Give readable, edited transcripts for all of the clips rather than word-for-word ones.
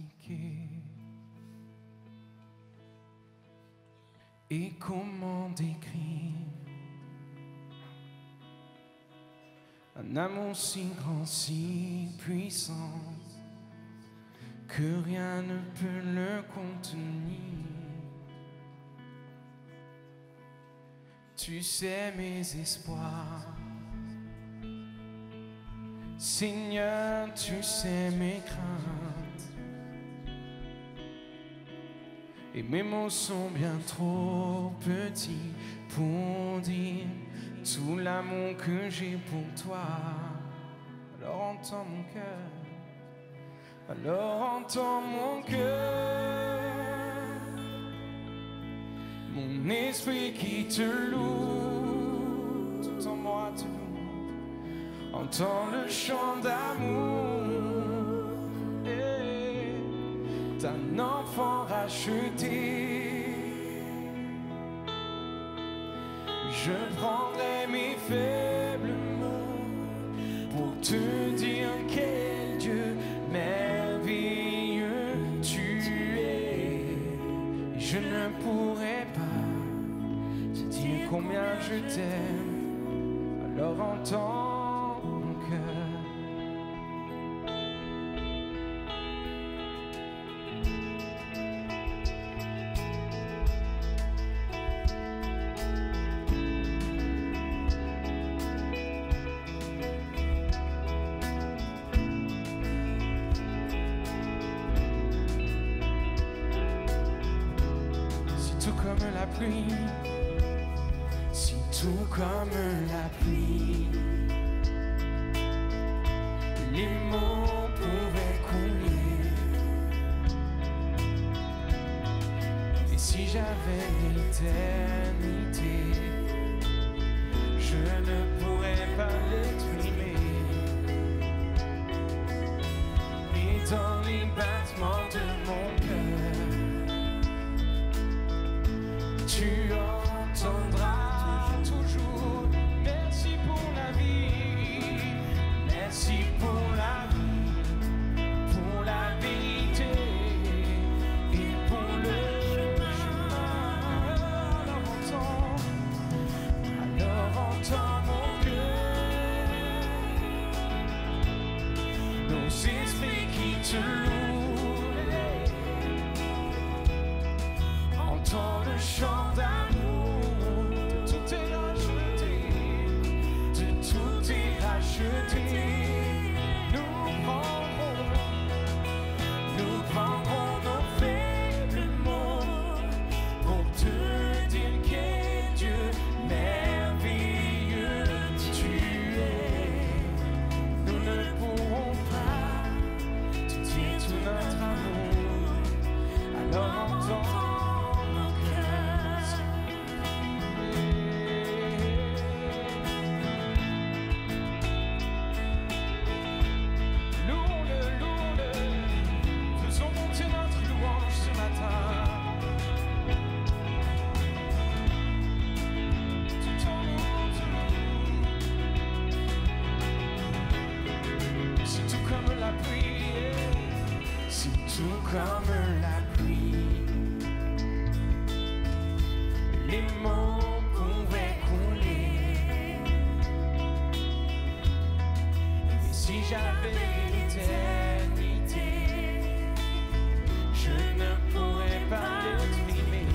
expliquer. Et comment décrire un amour si grand, si puissant, que rien ne peut le contenir. Tu sais mes espoirs, Seigneur, tu sais mes craintes, et mes mots sont bien trop petits pour dire tout l'amour que j'ai pour toi. Alors entends mon cœur, alors entends mon cœur, mon esprit qui te loue, tout en moi te loue. Entends le chant d'amour, d'un enfant racheté. Je prendrai mes faibles mots pour te dire quel Dieu merveilleux tu es. Je ne pourrai pas te dire combien je t'aime, alors entends mon cœur. Si tout comme la pluie, les mots pouvaient couler, et si j'avais l'éternité, je ne pourrais pas l'exprimer. Et dans les battements de mon cœur, tu entendras toujours. Merci pour la vie, merci pour la vie, pour la vérité et pour le chemin. Alors entends mon cœur, nos esprits qui te louent. Entends le chant d'amour, tout est racheté, de tout est racheté. Nous prendrons nos faibles mots pour te dire quel Dieu merveilleux tu es. Nous ne pourrons pas te dire tout notre amour, alors entends. Comme la pluie, les mots pouvaient couler, et si j'avais l'éternité, je ne pourrais pas l'exprimer.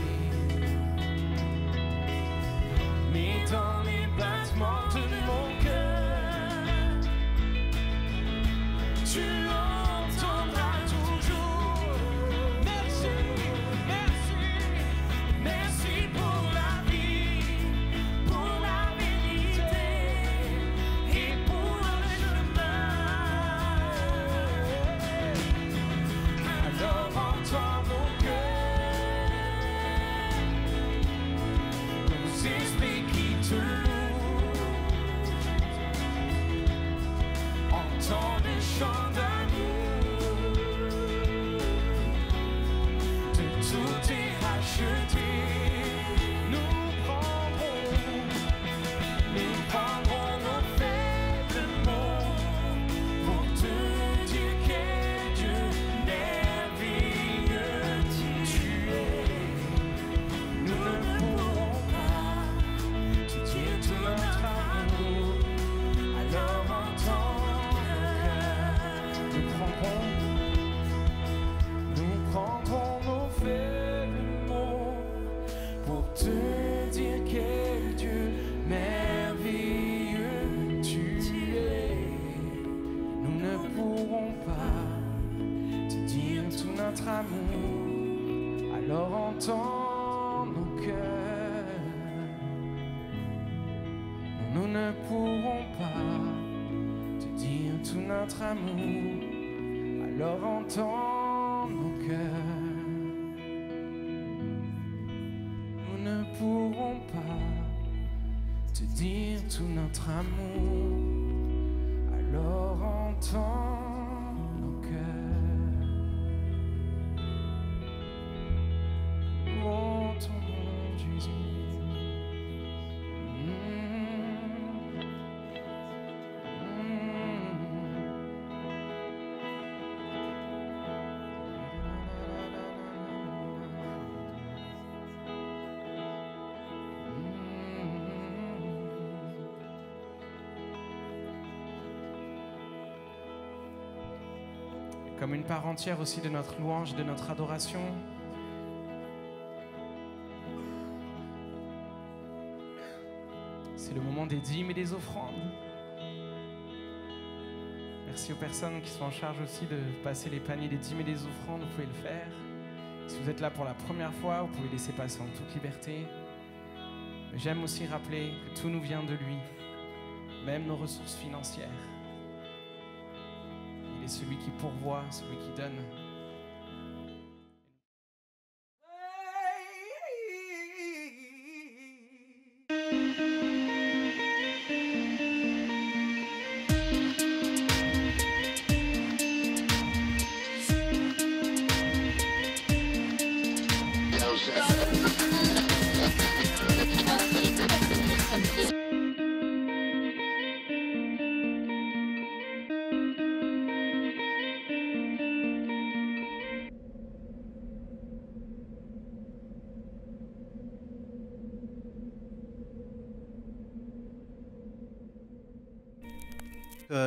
Mais dans les battements de mon cœur, tu entendras toujours. notre amour, alors entends nos cœurs. Nous ne pourrons pas te dire tout notre amour, alors entends nos cœurs. Nous ne pourrons pas te dire tout notre amour, alors entends nos cœurs. Louons ton nom, Jésus. Comme une part entière aussi de notre louange et de notre adoration, c'est le moment des dîmes et des offrandes. Merci aux personnes qui sont en charge aussi de passer les paniers des dîmes et des offrandes, vous pouvez le faire. Si vous êtes là pour la première fois, vous pouvez laisser passer en toute liberté. Mais j'aime aussi rappeler que tout nous vient de lui, même nos ressources financières. Il est celui qui pourvoit, celui qui donne.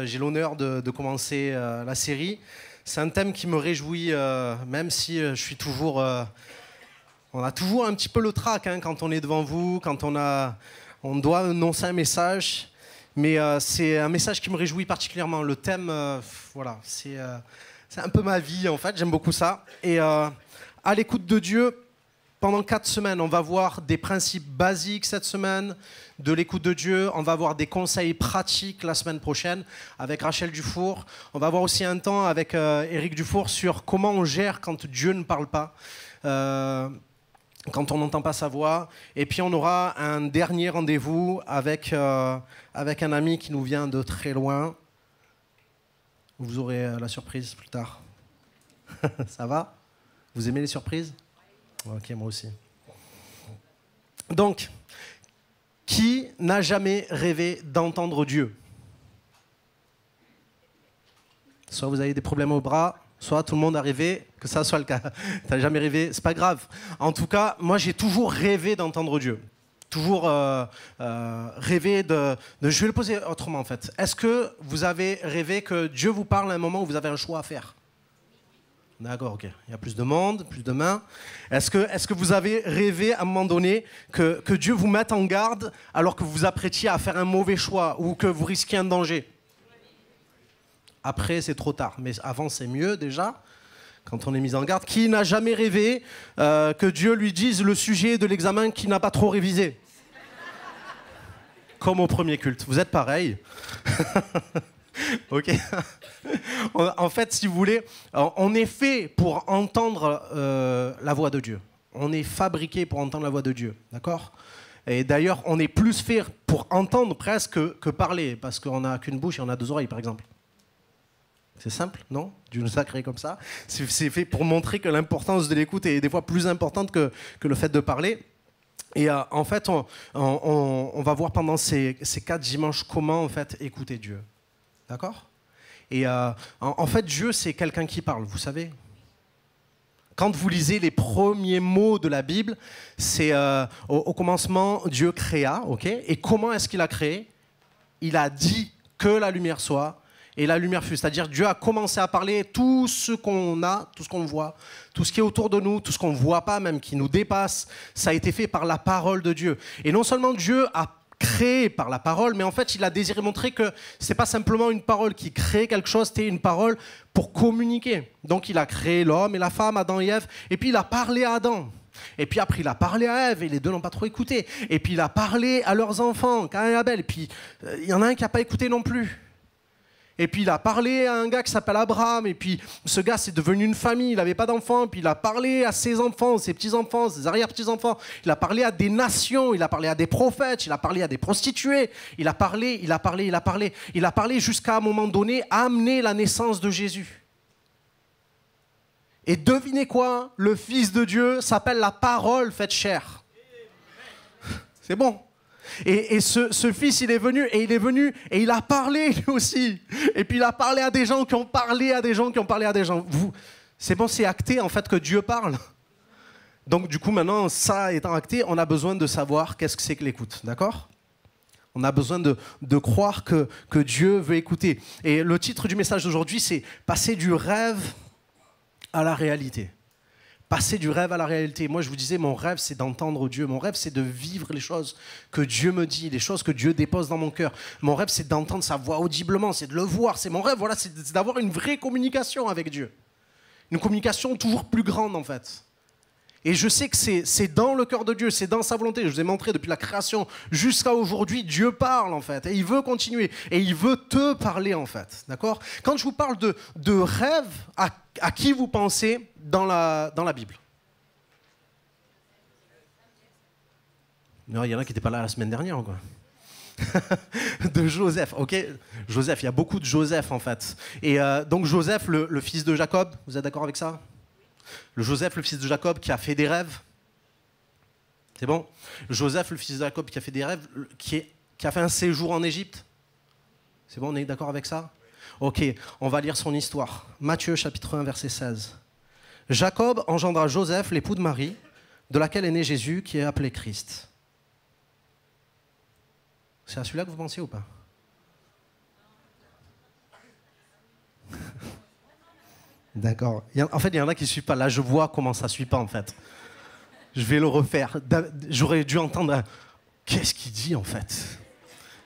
J'ai l'honneur de commencer la série. C'est un thème qui me réjouit, même si je suis toujours... on a toujours un petit peu le trac hein, quand on est devant vous, quand on doit annoncer un message. Mais c'est un message qui me réjouit particulièrement. Le thème, voilà, c'est un peu ma vie en fait, j'aime beaucoup ça. Et à l'écoute de Dieu, pendant 4 semaines, on va voir des principes basiques cette semaine de l'écoute de Dieu. On va avoir des conseils pratiques la semaine prochaine avec Rachel Dufour. On va avoir aussi un temps avec Éric Dufour sur comment on gère quand Dieu ne parle pas, quand on n'entend pas sa voix. Et puis on aura un dernier rendez-vous avec un ami qui nous vient de très loin. Vous aurez la surprise plus tard. Ça va? Vous aimez les surprises? Ok, moi aussi. Donc, qui n'a jamais rêvé d'entendre Dieu? Soit vous avez des problèmes au bras, soit tout le monde a rêvé que ça soit le cas. Tu n'as jamais rêvé, c'est pas grave. En tout cas, moi j'ai toujours rêvé d'entendre Dieu. Toujours rêvé de... Je vais le poser autrement en fait. Est-ce que vous avez rêvé que Dieu vous parle à un moment où vous avez un choix à faire? D'accord, ok. Il y a plus de monde, plus de mains. Est-ce que vous avez rêvé à un moment donné que Dieu vous mette en garde alors que vous vous apprêtiez à faire un mauvais choix ou que vous risquiez un danger? Après, c'est trop tard. Mais avant, c'est mieux déjà, quand on est mis en garde. Qui n'a jamais rêvé que Dieu lui dise le sujet de l'examen qu'il n'a pas trop révisé? Comme au premier culte. Vous êtes pareil. Ok. En fait, si vous voulez, on est fait pour entendre la voix de Dieu. On est fabriqué pour entendre la voix de Dieu, d'accord? Et d'ailleurs, on est plus fait pour entendre presque que parler, parce qu'on n'a qu'une bouche et on a 2 oreilles, par exemple. C'est simple, non? Dieu nous a créé comme ça. C'est fait pour montrer que l'importance de l'écoute est des fois plus importante que le fait de parler. Et en fait, on va voir pendant ces 4 dimanches comment en fait écouter Dieu. D'accord? Et en fait, Dieu, c'est quelqu'un qui parle, vous savez. Quand vous lisez les premiers mots de la Bible, c'est au commencement, Dieu créa, ok? Et comment est-ce qu'il a créé? Il a dit que la lumière soit, et la lumière fut. C'est-à-dire, Dieu a commencé à parler tout ce qu'on a, tout ce qu'on voit, tout ce qui est autour de nous, tout ce qu'on ne voit pas même, qui nous dépasse. Ça a été fait par la parole de Dieu. Et non seulement Dieu a créé par la parole, mais en fait, il a désiré montrer que ce n'est pas simplement une parole qui crée quelque chose, c'était une parole pour communiquer. Donc, il a créé l'homme et la femme, Adam et Ève, et puis il a parlé à Adam. Et puis après, il a parlé à Ève, et les deux n'ont pas trop écouté. Et puis, il a parlé à leurs enfants, Caïn et Abel, et puis il y en a un qui n'a pas écouté non plus. Et puis il a parlé à un gars qui s'appelle Abraham, et puis ce gars c'est devenu une famille, il n'avait pas d'enfants, et puis il a parlé à ses enfants, ses petits-enfants, ses arrière-petits-enfants, il a parlé à des nations, il a parlé à des prophètes, il a parlé à des prostituées, il a parlé jusqu'à un moment donné amener la naissance de Jésus. Et devinez quoi? Le Fils de Dieu s'appelle la parole faite chair. C'est bon. Et ce fils, il est venu et il a parlé lui aussi. Et puis il a parlé à des gens qui ont parlé à des gens qui ont parlé à des gens. C'est bon, c'est acté en fait que Dieu parle. Donc du coup maintenant, ça étant acté, on a besoin de savoir qu'est-ce que c'est que l'écoute, d'accord? On a besoin de croire que Dieu veut écouter. Et le titre du message d'aujourd'hui, c'est « Passer du rêve à la réalité ». Passer du rêve à la réalité. Moi, je vous disais, mon rêve, c'est d'entendre Dieu. Mon rêve, c'est de vivre les choses que Dieu me dit, les choses que Dieu dépose dans mon cœur. Mon rêve, c'est d'entendre sa voix audiblement, c'est de le voir. C'est mon rêve, voilà, c'est d'avoir une vraie communication avec Dieu. Une communication toujours plus grande, en fait. Et je sais que c'est dans le cœur de Dieu, c'est dans sa volonté. Je vous ai montré depuis la création jusqu'à aujourd'hui, Dieu parle, en fait. Et il veut continuer. Et il veut te parler, en fait. D'accord? Quand je vous parle de rêve, à qui vous pensez dans la Bible? Non, il y en a qui n'étaient pas là la semaine dernière, quoi. De Joseph, ok? Joseph, il y a beaucoup de Joseph, en fait. Et donc Joseph, le fils de Jacob, vous êtes d'accord avec ça? Le Joseph, le fils de Jacob, qui a fait des rêves. C'est bon? Joseph, le fils de Jacob, qui a fait des rêves, qui a fait un séjour en Égypte. C'est bon, on est d'accord avec ça? Ok, on va lire son histoire. Matthieu, chapitre 1, verset 16. Jacob engendra Joseph, l'époux de Marie, de laquelle est né Jésus, qui est appelé Christ. C'est à celui-là que vous pensiez ou pas? D'accord. En fait, il y en a qui ne suivent pas. Là, je vois comment ça ne suit pas, en fait. Je vais le refaire. J'aurais dû entendre un... Qu'est-ce qu'il dit, en fait?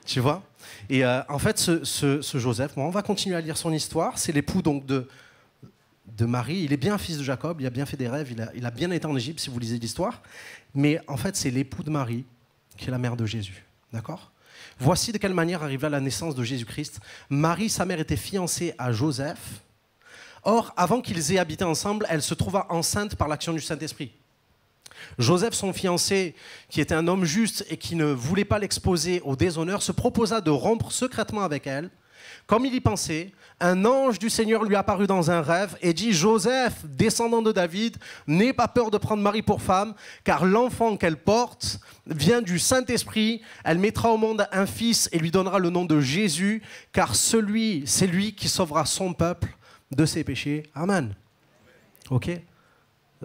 Tu vois? Et en fait, ce Joseph, bon, on va continuer à lire son histoire. C'est l'époux donc de Marie. Il est bien fils de Jacob. Il a bien fait des rêves. Il a bien été en Égypte, si vous lisez l'histoire. Mais en fait, c'est l'époux de Marie qui est la mère de Jésus. D'accord? Voici de quelle manière arriva la naissance de Jésus-Christ. Marie, sa mère, était fiancée à Joseph. Or, avant qu'ils aient habité ensemble, elle se trouva enceinte par l'action du Saint-Esprit. Joseph, son fiancé, qui était un homme juste et qui ne voulait pas l'exposer au déshonneur, se proposa de rompre secrètement avec elle. Comme il y pensait, un ange du Seigneur lui apparut dans un rêve et dit « Joseph, descendant de David, n'aie pas peur de prendre Marie pour femme, car l'enfant qu'elle porte vient du Saint-Esprit. Elle mettra au monde un fils et lui donnera le nom de Jésus, car c'est lui qui sauvera son peuple de ses péchés. » Amen. Ok?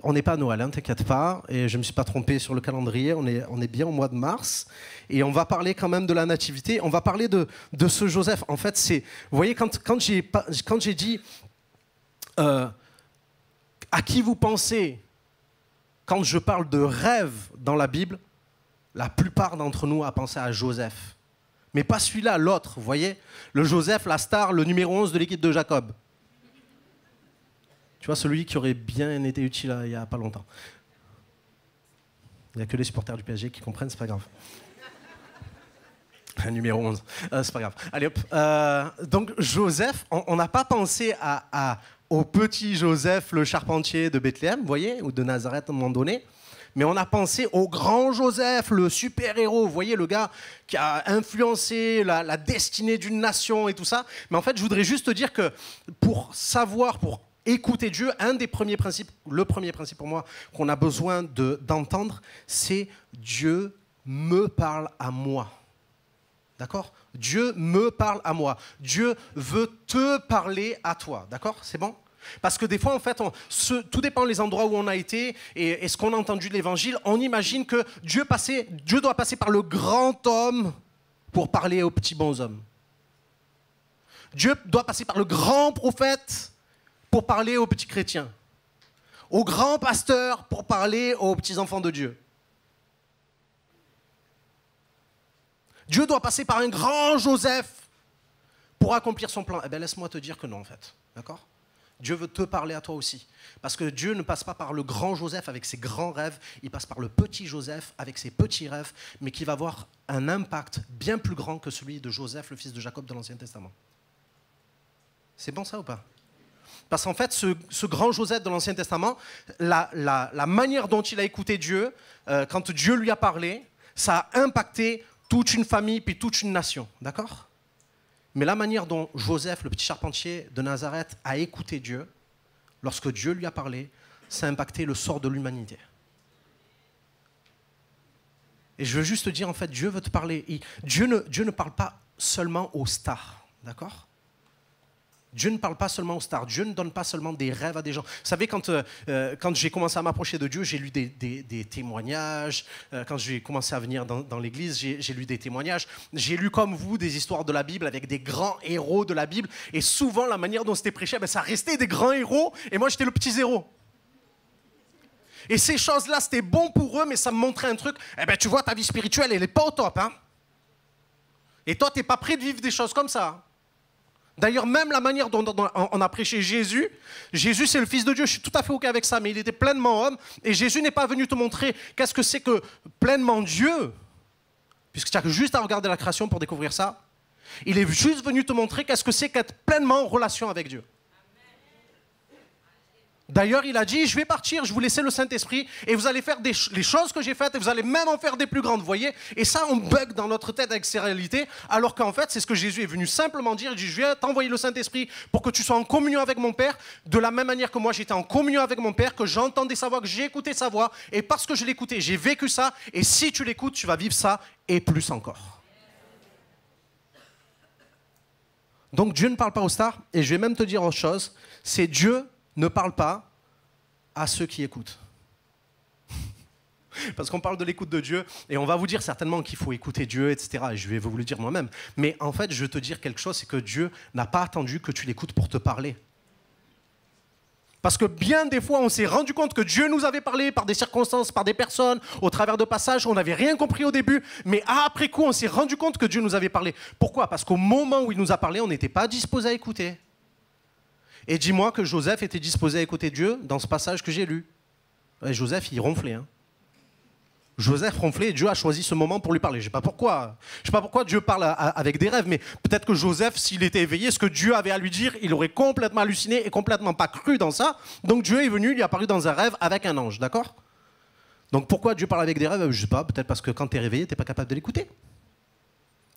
On n'est pas à Noël, hein, t'inquiète pas. Et je ne me suis pas trompé sur le calendrier. On est bien au mois de mars. Et on va parler quand même de la nativité. On va parler de ce Joseph. En fait, c'est... Vous voyez, quand j'ai dit à qui vous pensez quand je parle de rêve dans la Bible, la plupart d'entre nous a pensé à Joseph. Mais pas celui-là, l'autre. Vous voyez? Le Joseph, la star, le numéro 11 de l'équipe de Jacob. Tu vois, celui qui aurait bien été utile il n'y a pas longtemps. Il n'y a que les supporters du PSG qui comprennent, c'est pas grave. Numéro 11, c'est pas grave. Allez hop. Donc Joseph, on n'a pas pensé au petit Joseph, le charpentier de Bethléem, vous voyez, ou de Nazareth à un moment donné. Mais on a pensé au grand Joseph, le super-héros, vous voyez, le gars qui a influencé la destinée d'une nation et tout ça. Mais en fait, je voudrais juste te dire que pour écouter Dieu, le premier principe pour moi qu'on a besoin d'entendre, c'est Dieu me parle à moi. D'accord? Dieu me parle à moi. Dieu veut te parler à toi. D'accord? C'est bon? Parce que des fois, en fait, tout dépend des endroits où on a été et ce qu'on a entendu de l'Évangile, on imagine que Dieu doit passer par le grand homme pour parler aux petits bons hommes. Dieu doit passer par le grand prophète pour parler aux petits chrétiens, au grand pasteur pour parler aux petits enfants de Dieu. Dieu doit passer par un grand Joseph pour accomplir son plan. Eh bien, laisse-moi te dire que non, en fait. D'accord ? Dieu veut te parler à toi aussi. Parce que Dieu ne passe pas par le grand Joseph avec ses grands rêves, il passe par le petit Joseph avec ses petits rêves, mais qui va avoir un impact bien plus grand que celui de Joseph, le fils de Jacob de l'Ancien Testament. C'est bon ça ou pas ? Parce qu'en fait, ce grand Joseph de l'Ancien Testament, la manière dont il a écouté Dieu, quand Dieu lui a parlé, ça a impacté toute une famille puis toute une nation. D'accord ? Mais la manière dont Joseph, le petit charpentier de Nazareth, a écouté Dieu, lorsque Dieu lui a parlé, ça a impacté le sort de l'humanité. Et je veux juste te dire, en fait, Dieu veut te parler. Dieu ne parle pas seulement aux stars, d'accord ? Dieu ne parle pas seulement aux stars. Dieu ne donne pas seulement des rêves à des gens. Vous savez, quand j'ai commencé à m'approcher de Dieu, j'ai lu des témoignages. Quand j'ai commencé à venir dans l'église, j'ai lu des témoignages. J'ai lu comme vous des histoires de la Bible avec des grands héros de la Bible. Et souvent, la manière dont c'était prêché, ça restait des grands héros. Et moi, j'étais le petit zéro. Et ces choses-là, c'était bon pour eux, mais ça me montrait un truc. Eh bien, tu vois, ta vie spirituelle, elle n'est pas au top. Hein. Et toi, tu n'es pas prêt de vivre des choses comme ça. D'ailleurs, même la manière dont on a prêché Jésus, Jésus c'est le Fils de Dieu, je suis tout à fait OK avec ça, mais il était pleinement homme, et Jésus n'est pas venu te montrer qu'est-ce que c'est que pleinement Dieu, puisque tu as juste à regarder la création pour découvrir ça. Il est juste venu te montrer qu'est-ce que c'est qu'être pleinement en relation avec Dieu. D'ailleurs, il a dit, je vais partir, je vous laisser le Saint-Esprit, et vous allez faire les choses que j'ai faites, et vous allez même en faire des plus grandes, vous voyez. Et ça, on bug dans notre tête avec ces réalités, alors qu'en fait, c'est ce que Jésus est venu simplement dire. Il dit, je vais t'envoyer le Saint-Esprit pour que tu sois en communion avec mon Père, de la même manière que moi, j'étais en communion avec mon Père, que j'entendais sa voix, que j'ai écouté sa voix, et parce que je l'écoutais, j'ai vécu ça, et si tu l'écoutes, tu vas vivre ça, et plus encore. Donc Dieu ne parle pas aux stars, et je vais même te dire autre chose, c'est Dieu ne parle pas à ceux qui écoutent. Parce qu'on parle de l'écoute de Dieu, et on va vous dire certainement qu'il faut écouter Dieu, etc. Et je vais vous le dire moi-même. Mais en fait, je vais te dire quelque chose, c'est que Dieu n'a pas attendu que tu l'écoutes pour te parler. Parce que bien des fois, on s'est rendu compte que Dieu nous avait parlé par des circonstances, par des personnes, au travers de passages, on n'avait rien compris au début, mais après coup, on s'est rendu compte que Dieu nous avait parlé. Pourquoi ? Parce qu'au moment où il nous a parlé, on n'était pas disposé à écouter. Et dis-moi que Joseph était disposé à écouter Dieu dans ce passage que j'ai lu. Et Joseph, il ronflait. Hein. Joseph ronflait et Dieu a choisi ce moment pour lui parler. Je ne sais pas pourquoi Dieu parle avec des rêves, mais peut-être que Joseph, s'il était éveillé, ce que Dieu avait à lui dire, il aurait complètement halluciné et complètement pas cru dans ça. Donc Dieu est venu, il est apparu dans un rêve avec un ange, d'accord ? Donc pourquoi Dieu parle avec des rêves ? Je ne sais pas, peut-être parce que quand tu es réveillé, tu n'es pas capable de l'écouter.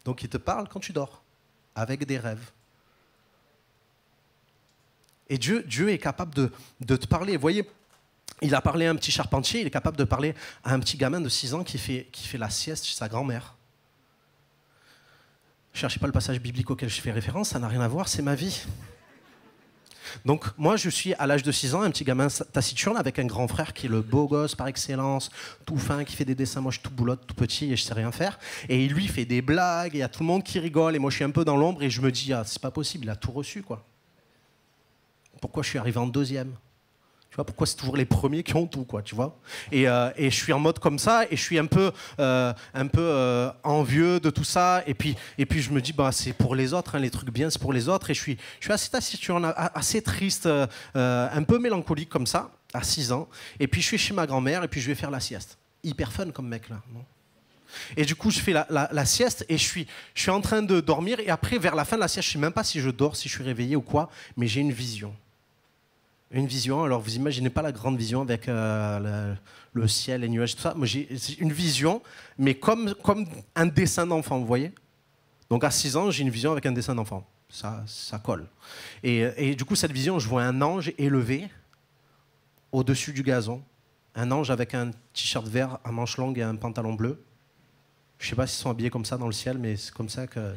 Donc il te parle quand tu dors, avec des rêves. Et Dieu est capable de te parler. Vous voyez, il a parlé à un petit charpentier, il est capable de parler à un petit gamin de 6 ans qui fait la sieste chez sa grand-mère. Ne cherchez pas le passage biblique auquel je fais référence, ça n'a rien à voir, c'est ma vie. Donc moi, je suis à l'âge de 6 ans, un petit gamin taciturne avec un grand frère qui est le beau gosse par excellence, tout fin, qui fait des dessins, moi je suis tout boulotte, tout petit et je sais rien faire. Et lui fait des blagues, et il y a tout le monde qui rigole, et moi je suis un peu dans l'ombre et je me dis, ah c'est pas possible, il a tout reçu quoi. Pourquoi je suis arrivé en deuxième ? Tu vois, pourquoi c'est toujours les premiers qui ont tout, quoi, tu vois ? Et je suis en mode comme ça, et je suis un peu envieux de tout ça. Et puis je me dis, bah, c'est pour les autres, hein, les trucs bien, c'est pour les autres. Et je suis assez taciturne, assez triste, un peu mélancolique comme ça, à 6 ans. Et puis je suis chez ma grand-mère, et puis je vais faire la sieste. Hyper fun comme mec, là, non ? Et du coup, je fais la sieste et je suis en train de dormir. Et après, vers la fin de la sieste, je ne sais même pas si je dors, si je suis réveillé ou quoi, mais j'ai une vision. Une vision, alors vous imaginez pas la grande vision avec le ciel, les nuages, tout ça. Moi, j'ai une vision, mais comme un dessin d'enfant, vous voyez ? Donc à 6 ans, j'ai une vision avec un dessin d'enfant. Ça colle. Et du coup, cette vision, je vois un ange élevé au-dessus du gazon. Un ange avec un t-shirt vert à manches longues et un pantalon bleu. Je ne sais pas s'ils sont habillés comme ça dans le ciel, mais c'est comme ça que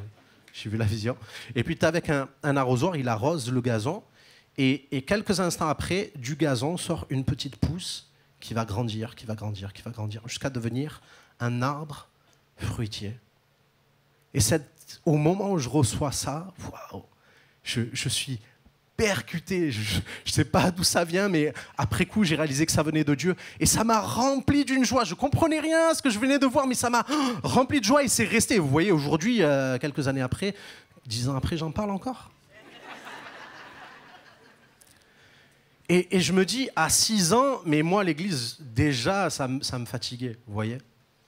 j'ai vu la vision. Et puis tu es avec un arrosoir, il arrose le gazon. Et quelques instants après, du gazon sort une petite pousse qui va grandir, jusqu'à devenir un arbre fruitier. Et au moment où je reçois ça, waouh, je suis percuté. Je ne sais pas d'où ça vient, mais après coup, j'ai réalisé que ça venait de Dieu. Et ça m'a rempli d'une joie. Je ne comprenais rien à ce que je venais de voir, mais ça m'a rempli de joie et c'est resté. Vous voyez, aujourd'hui, quelques années après, 10 ans après, j'en parle encore. Et je me dis, à 6 ans, mais moi, l'église, déjà, ça me fatiguait, vous voyez.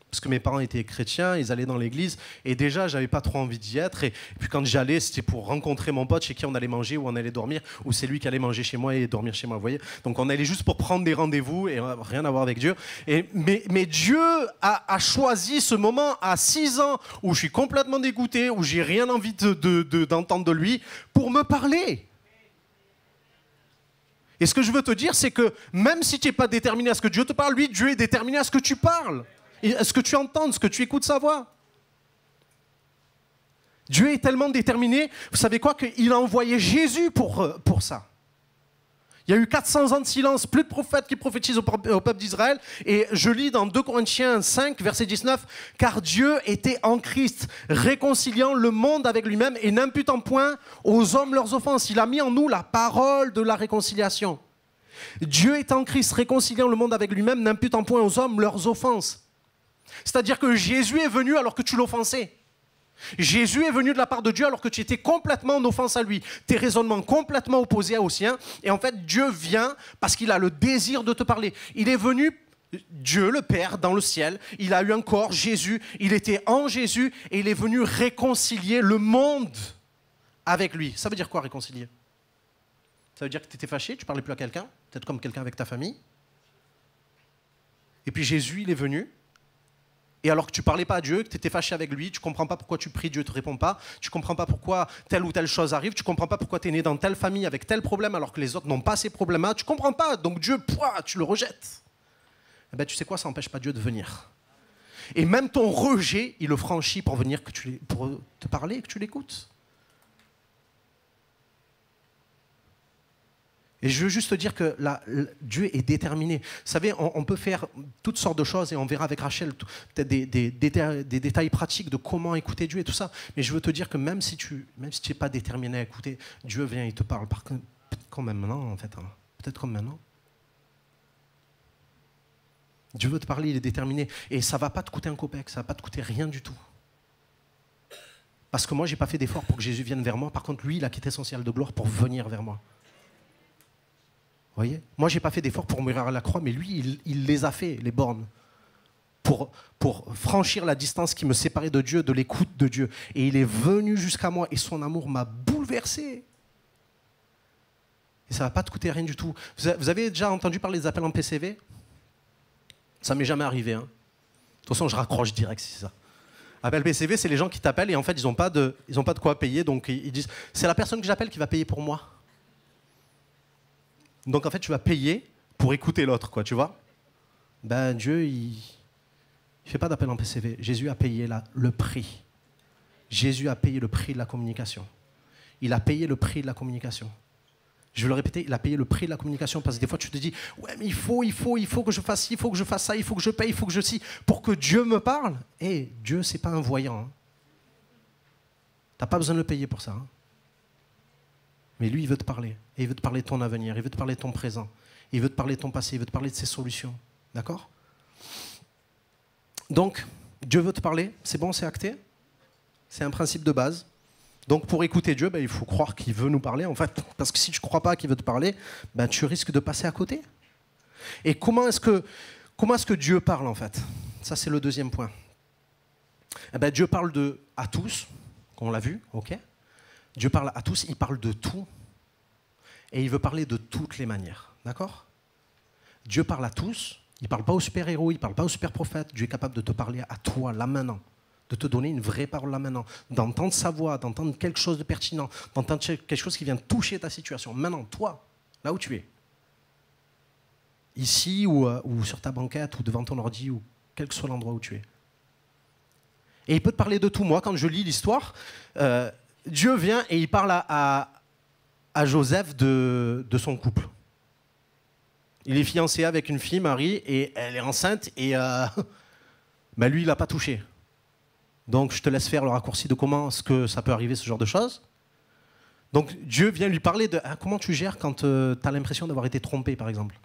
Parce que mes parents étaient chrétiens, ils allaient dans l'église, et déjà, j'avais pas trop envie d'y être. Et puis quand j'allais, c'était pour rencontrer mon pote chez qui on allait manger, ou on allait dormir, ou c'est lui qui allait manger chez moi et dormir chez moi, vous voyez. Donc on allait juste pour prendre des rendez-vous, et rien à voir avec Dieu. Mais Dieu a choisi ce moment à 6 ans, où je suis complètement dégoûté, où j'ai rien envie d'entendre de lui, pour me parler. Et ce que je veux te dire, c'est que même si tu n'es pas déterminé à ce que Dieu te parle, lui, Dieu est déterminé à ce que tu parles. Et à ce que tu entends, ce que tu écoutes sa voix. Dieu est tellement déterminé, vous savez quoi, qu'il a envoyé Jésus pour ça. Il y a eu 400 ans de silence, plus de prophètes qui prophétisent au peuple d'Israël. Et je lis dans 2 Corinthiens 5, verset 19, « Car Dieu était en Christ, réconciliant le monde avec lui-même et n'imputant point aux hommes leurs offenses. » Il a mis en nous la parole de la réconciliation. Dieu est en Christ, réconciliant le monde avec lui-même, n'imputant point aux hommes leurs offenses. C'est-à-dire que Jésus est venu alors que tu l'offensais. Jésus est venu de la part de Dieu alors que tu étais complètement en offense à lui. Tes raisonnements complètement opposés aux siens. Et en fait, Dieu vient parce qu'il a le désir de te parler. Il est venu, Dieu, le Père, dans le ciel. Il a eu un corps, Jésus. Il était en Jésus et il est venu réconcilier le monde avec lui. Ça veut dire quoi, réconcilier? Ça veut dire que tu étais fâché, tu ne parlais plus à quelqu'un, peut-être comme quelqu'un avec ta famille. Et puis Jésus, il est venu. Et alors que tu ne parlais pas à Dieu, que tu étais fâché avec lui, tu ne comprends pas pourquoi tu pries, Dieu ne te répond pas, tu ne comprends pas pourquoi telle ou telle chose arrive, tu ne comprends pas pourquoi tu es né dans telle famille avec tel problème alors que les autres n'ont pas ces problèmes-là, tu ne comprends pas, donc Dieu, tu le rejettes. Eh bien, tu sais quoi, ça n'empêche pas Dieu de venir. Et même ton rejet, il le franchit pour venir pour te parler et que tu l'écoutes. Et je veux juste te dire que Dieu est déterminé. Vous savez, on peut faire toutes sortes de choses et on verra avec Rachel peut-être des détails pratiques de comment écouter Dieu et tout ça. Mais je veux te dire que même si tu n'es pas déterminé à écouter, Dieu vient et te parle. Peut-être comme maintenant, en fait. Hein. Peut-être comme maintenant. Dieu veut te parler, il est déterminé. Et ça ne va pas te coûter un copec, ça ne va pas te coûter rien du tout. Parce que moi, je n'ai pas fait d'effort pour que Jésus vienne vers moi. Par contre, lui, il a quitté son ciel de gloire pour venir vers moi. Voyez, moi, je n'ai pas fait d'effort pour mourir à la croix, mais lui, il les a fait, les bornes, pour franchir la distance qui me séparait de Dieu, de l'écoute de Dieu. Et il est venu jusqu'à moi, et son amour m'a bouleversé. Et ça ne va pas te coûter rien du tout. Vous avez déjà entendu parler des appels en PCV? Ça ne m'est jamais arrivé. Hein. De toute façon, je raccroche direct, si c'est ça. Appel PCV, c'est les gens qui t'appellent, et en fait, ils n'ont pas de quoi payer, donc ils disent, c'est la personne que j'appelle qui va payer pour moi. Donc en fait, tu vas payer pour écouter l'autre, quoi, tu vois. Ben Dieu, il ne fait pas d'appel en PCV. Jésus a payé le prix. Jésus a payé le prix de la communication. Il a payé le prix de la communication. Je vais le répéter, il a payé le prix de la communication parce que des fois tu te dis, ouais, mais il faut que je fasse ci, il faut que je fasse ça, il faut que je paye, il faut que je ci, pour que Dieu me parle. Et Dieu, c'est pas un voyant. Hein. Tu n'as pas besoin de le payer pour ça. Hein. Mais lui, il veut te parler. Et il veut te parler de ton avenir, il veut te parler de ton présent, il veut te parler de ton passé, il veut te parler de ses solutions. D'accord? Donc, Dieu veut te parler, c'est bon, c'est acté. C'est un principe de base. Donc, pour écouter Dieu, il faut croire qu'il veut nous parler, en fait. Parce que si tu ne crois pas qu'il veut te parler, tu risques de passer à côté. Et comment est-ce que Dieu parle, en fait? Ça, c'est le deuxième point. Dieu parle à tous, on l'a vu, ok? Dieu parle à tous, il parle de tout. Et il veut parler de toutes les manières. D'accord? Dieu parle à tous. Il ne parle pas aux super-héros, il ne parle pas aux super-prophètes. Dieu est capable de te parler à toi, là maintenant. De te donner une vraie parole là maintenant. D'entendre sa voix, d'entendre quelque chose de pertinent. D'entendre quelque chose qui vient toucher ta situation. Maintenant, toi, là où tu es. Ici ou sur ta banquette ou devant ton ordi ou quel que soit l'endroit où tu es. Et il peut te parler de tout. Moi, quand je lis l'histoire, Dieu vient et il parle à Joseph de son couple. Il est fiancé avec une fille, Marie, et elle est enceinte, et lui, il n'a pas touché. Donc, je te laisse faire le raccourci de comment est-ce que ça peut arriver, ce genre de choses. Donc Dieu vient lui parler de comment tu gères quand tu as l'impression d'avoir été trompé, par exemple.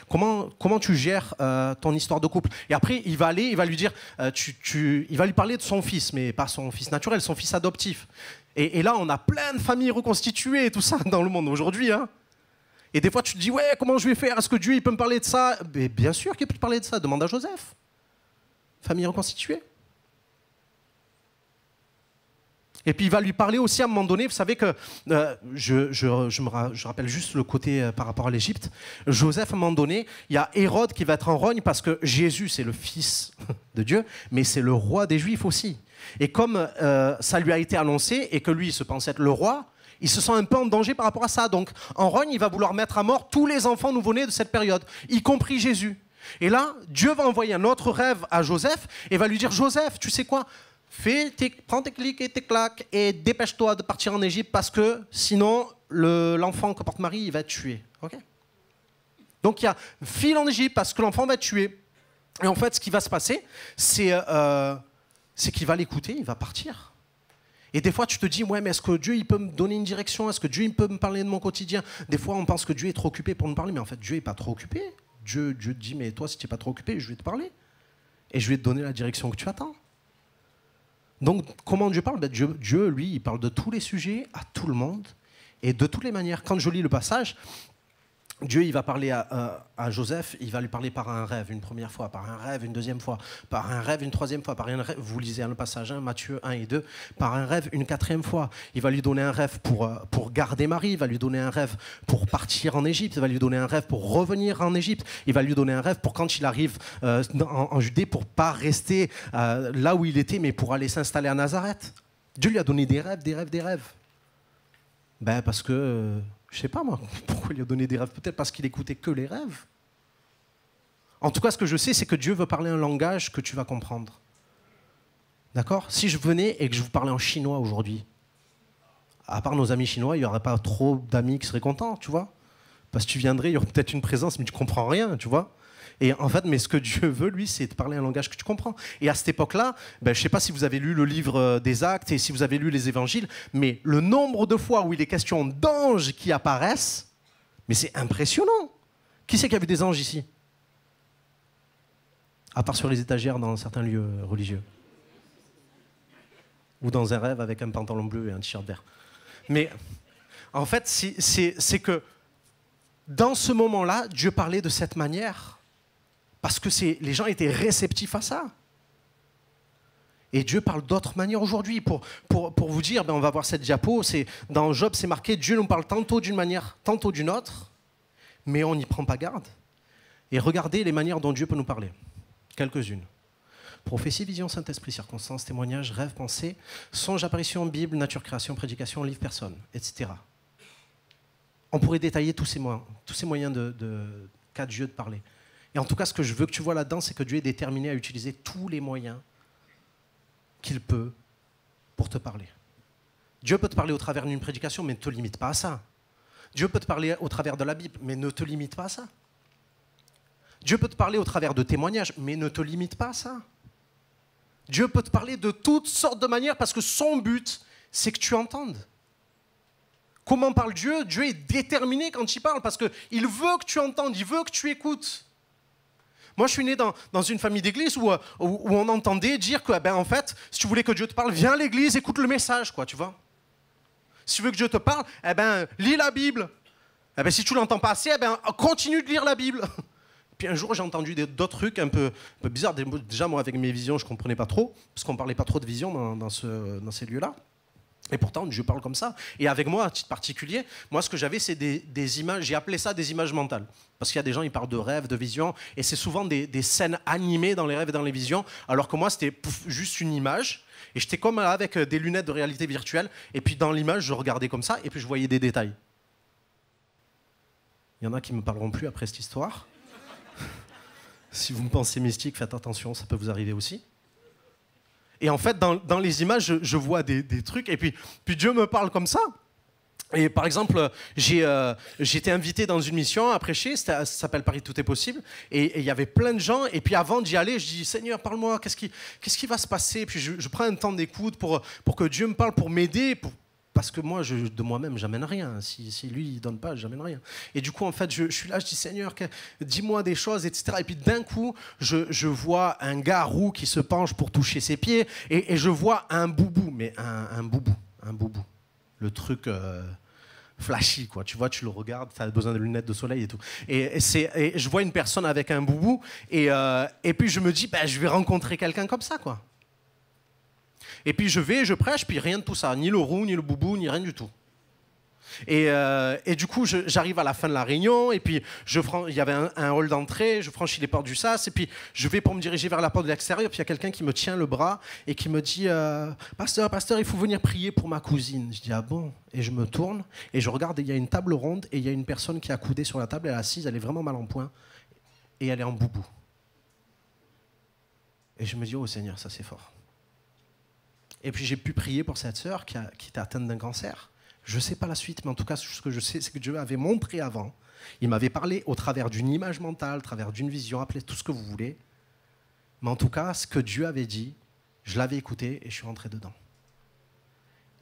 Comment tu gères ton histoire de couple. Et après, il va lui dire, il va lui parler de son fils, mais pas son fils naturel, son fils adoptif. Et là, on a plein de familles reconstituées et tout ça dans le monde aujourd'hui. Hein. Et des fois, tu te dis, ouais, comment je vais faire? Est-ce que Dieu il peut me parler de ça? Mais bien sûr qu'il peut te parler de ça. Demande à Joseph. Famille reconstituée. Et puis il va lui parler aussi à un moment donné, vous savez que, je rappelle juste le côté par rapport à l'Égypte, Joseph à un moment donné, il y a Hérode qui va être en rogne parce que Jésus c'est le fils de Dieu, mais c'est le roi des Juifs aussi. Et comme ça lui a été annoncé et que lui il se pense être le roi, il se sent un peu en danger par rapport à ça. Donc en rogne, il va vouloir mettre à mort tous les enfants nouveau-nés de cette période, y compris Jésus. Et là, Dieu va envoyer un autre rêve à Joseph et va lui dire, Joseph, tu sais quoi ? Prends tes clics et tes claques et dépêche-toi de partir en Égypte parce que sinon, l'enfant que porte Marie, il va être tué. Okay. Donc il y a file en Égypte parce que l'enfant va être tué. Et en fait, ce qui va se passer, c'est qu'il va l'écouter, il va partir. Et des fois, tu te dis, ouais, mais est-ce que Dieu il peut me donner une direction? Est-ce que Dieu il peut me parler de mon quotidien? Des fois, on pense que Dieu est trop occupé pour nous parler, mais en fait, Dieu n'est pas trop occupé. Dieu te dit, mais toi, si tu n'es pas trop occupé, je vais te parler. Et je vais te donner la direction que tu attends. Donc, comment Dieu parle? Dieu, lui, il parle de tous les sujets, à tout le monde, et de toutes les manières. Quand je lis le passage, Dieu, il va parler à Joseph, il va lui parler par un rêve une première fois, par un rêve une deuxième fois, par un rêve une troisième fois, par un rêve, vous lisez le passage 1, Matthieu 1 et 2, par un rêve une quatrième fois. Il va lui donner un rêve pour garder Marie, il va lui donner un rêve pour partir en Égypte, il va lui donner un rêve pour revenir en Égypte, il va lui donner un rêve pour quand il arrive en Judée, pour ne pas rester là où il était, mais pour aller s'installer à Nazareth. Dieu lui a donné des rêves, des rêves, des rêves. Ben parce que... je ne sais pas moi, pourquoi il a donné des rêves. Peut-être parce qu'il écoutait que les rêves. En tout cas, ce que je sais, c'est que Dieu veut parler un langage que tu vas comprendre. D'accord? Si je venais et que je vous parlais en chinois aujourd'hui, à part nos amis chinois, il n'y aurait pas trop d'amis qui seraient contents, tu vois? Parce que tu viendrais, il y aurait peut-être une présence, mais tu ne comprends rien, tu vois? Et en fait, mais ce que Dieu veut, lui, c'est de parler un langage que tu comprends. Et à cette époque-là, je ne sais pas si vous avez lu le livre des Actes et si vous avez lu les Évangiles, mais le nombre de fois où il est question d'anges qui apparaissent, mais c'est impressionnant. Qui c'est qui a vu des anges ici? À part sur les étagères dans certains lieux religieux. Ou dans un rêve avec un pantalon bleu et un t-shirt vert. Mais en fait, c'est que dans ce moment-là, Dieu parlait de cette manière. Parce que les gens étaient réceptifs à ça. Et Dieu parle d'autres manières aujourd'hui. Pour vous dire, on va voir cette diapo, dans Job, c'est marqué, Dieu nous parle tantôt d'une manière, tantôt d'une autre, mais on n'y prend pas garde. Et regardez les manières dont Dieu peut nous parler. Quelques-unes. Prophétie, vision, Saint-Esprit, circonstances, témoignages, rêves, pensées, songes, apparitions, Bible, nature, création, prédication, livre, personne, etc. On pourrait détailler tous ces moyens qu'a Dieu de parler. Et en tout cas, ce que je veux que tu vois là-dedans, c'est que Dieu est déterminé à utiliser tous les moyens qu'il peut pour te parler. Dieu peut te parler au travers d'une prédication, mais ne te limite pas à ça. Dieu peut te parler au travers de la Bible, mais ne te limite pas à ça. Dieu peut te parler au travers de témoignages, mais ne te limite pas à ça. Dieu peut te parler de toutes sortes de manières parce que son but, c'est que tu entendes. Comment parle Dieu? Dieu est déterminé quand il parle parce qu'il veut que tu entendes, il veut que tu écoutes. Moi, je suis né dans une famille d'église où on entendait dire que, en fait, si tu voulais que Dieu te parle, viens à l'église, écoute le message, quoi, tu vois. Si tu veux que Dieu te parle, lis la Bible. Si tu ne l'entends pas assez, continue de lire la Bible. Puis un jour, j'ai entendu d'autres trucs un peu bizarres. Déjà, moi, avec mes visions, je ne comprenais pas trop, parce qu'on ne parlait pas trop de vision dans ces lieux-là. Et pourtant, Dieu parle comme ça. Et avec moi, à titre particulier, moi, ce que j'avais, c'est des images, j'ai appelé ça des images mentales. Parce qu'il y a des gens, ils parlent de rêves, de visions, et c'est souvent des scènes animées dans les rêves et dans les visions, alors que moi, c'était juste une image, et j'étais comme là, avec des lunettes de réalité virtuelle, et puis dans l'image, je regardais comme ça, et puis je voyais des détails. Il y en a qui ne me parleront plus après cette histoire. Si vous me pensez mystique, faites attention, ça peut vous arriver aussi. Et en fait, dans les images, je vois des trucs, et puis Dieu me parle comme ça. Et par exemple, j'ai été invité dans une mission à prêcher, ça s'appelle Paris, tout est possible, et il y avait plein de gens, et puis avant d'y aller, je dis, Seigneur, parle-moi, qu'est-ce qui va se passer? Puis je prends un temps d'écoute pour que Dieu me parle, pour m'aider, parce que moi, de moi-même, j'amène rien. Si lui, il donne pas, j'amène rien. Et du coup, en fait, je suis là, je dis, Seigneur, dis-moi des choses, etc. Et puis d'un coup, je vois un gars roux qui se penche pour toucher ses pieds, et je vois un boubou, mais un boubou. Le truc flashy, quoi. Tu vois, tu le regardes, tu as besoin de lunettes de soleil et tout. Et je vois une personne avec un boubou, et puis je me dis, je vais rencontrer quelqu'un comme ça, quoi. Et puis je prêche, puis rien de tout ça, ni le roux, ni le boubou, ni rien du tout. Et du coup, j'arrive à la fin de la réunion, et puis il y avait un hall d'entrée, je franchis les portes du sas, et puis je vais pour me diriger vers la porte de l'extérieur, puis il y a quelqu'un qui me tient le bras et qui me dit pasteur, il faut venir prier pour ma cousine. Je dis ah bon? Et je me tourne, et je regarde, et il y a une table ronde, et il y a une personne qui est accoudée sur la table, elle est assise, elle est vraiment mal en point, et elle est en boubou. Et je me dis oh Seigneur, ça c'est fort. Et puis j'ai pu prier pour cette sœur qui était atteinte d'un cancer. Je ne sais pas la suite, mais en tout cas, ce que je sais, c'est que Dieu avait montré avant. Il m'avait parlé au travers d'une image mentale, au travers d'une vision, appelez tout ce que vous voulez. Mais en tout cas, ce que Dieu avait dit, je l'avais écouté et je suis rentré dedans.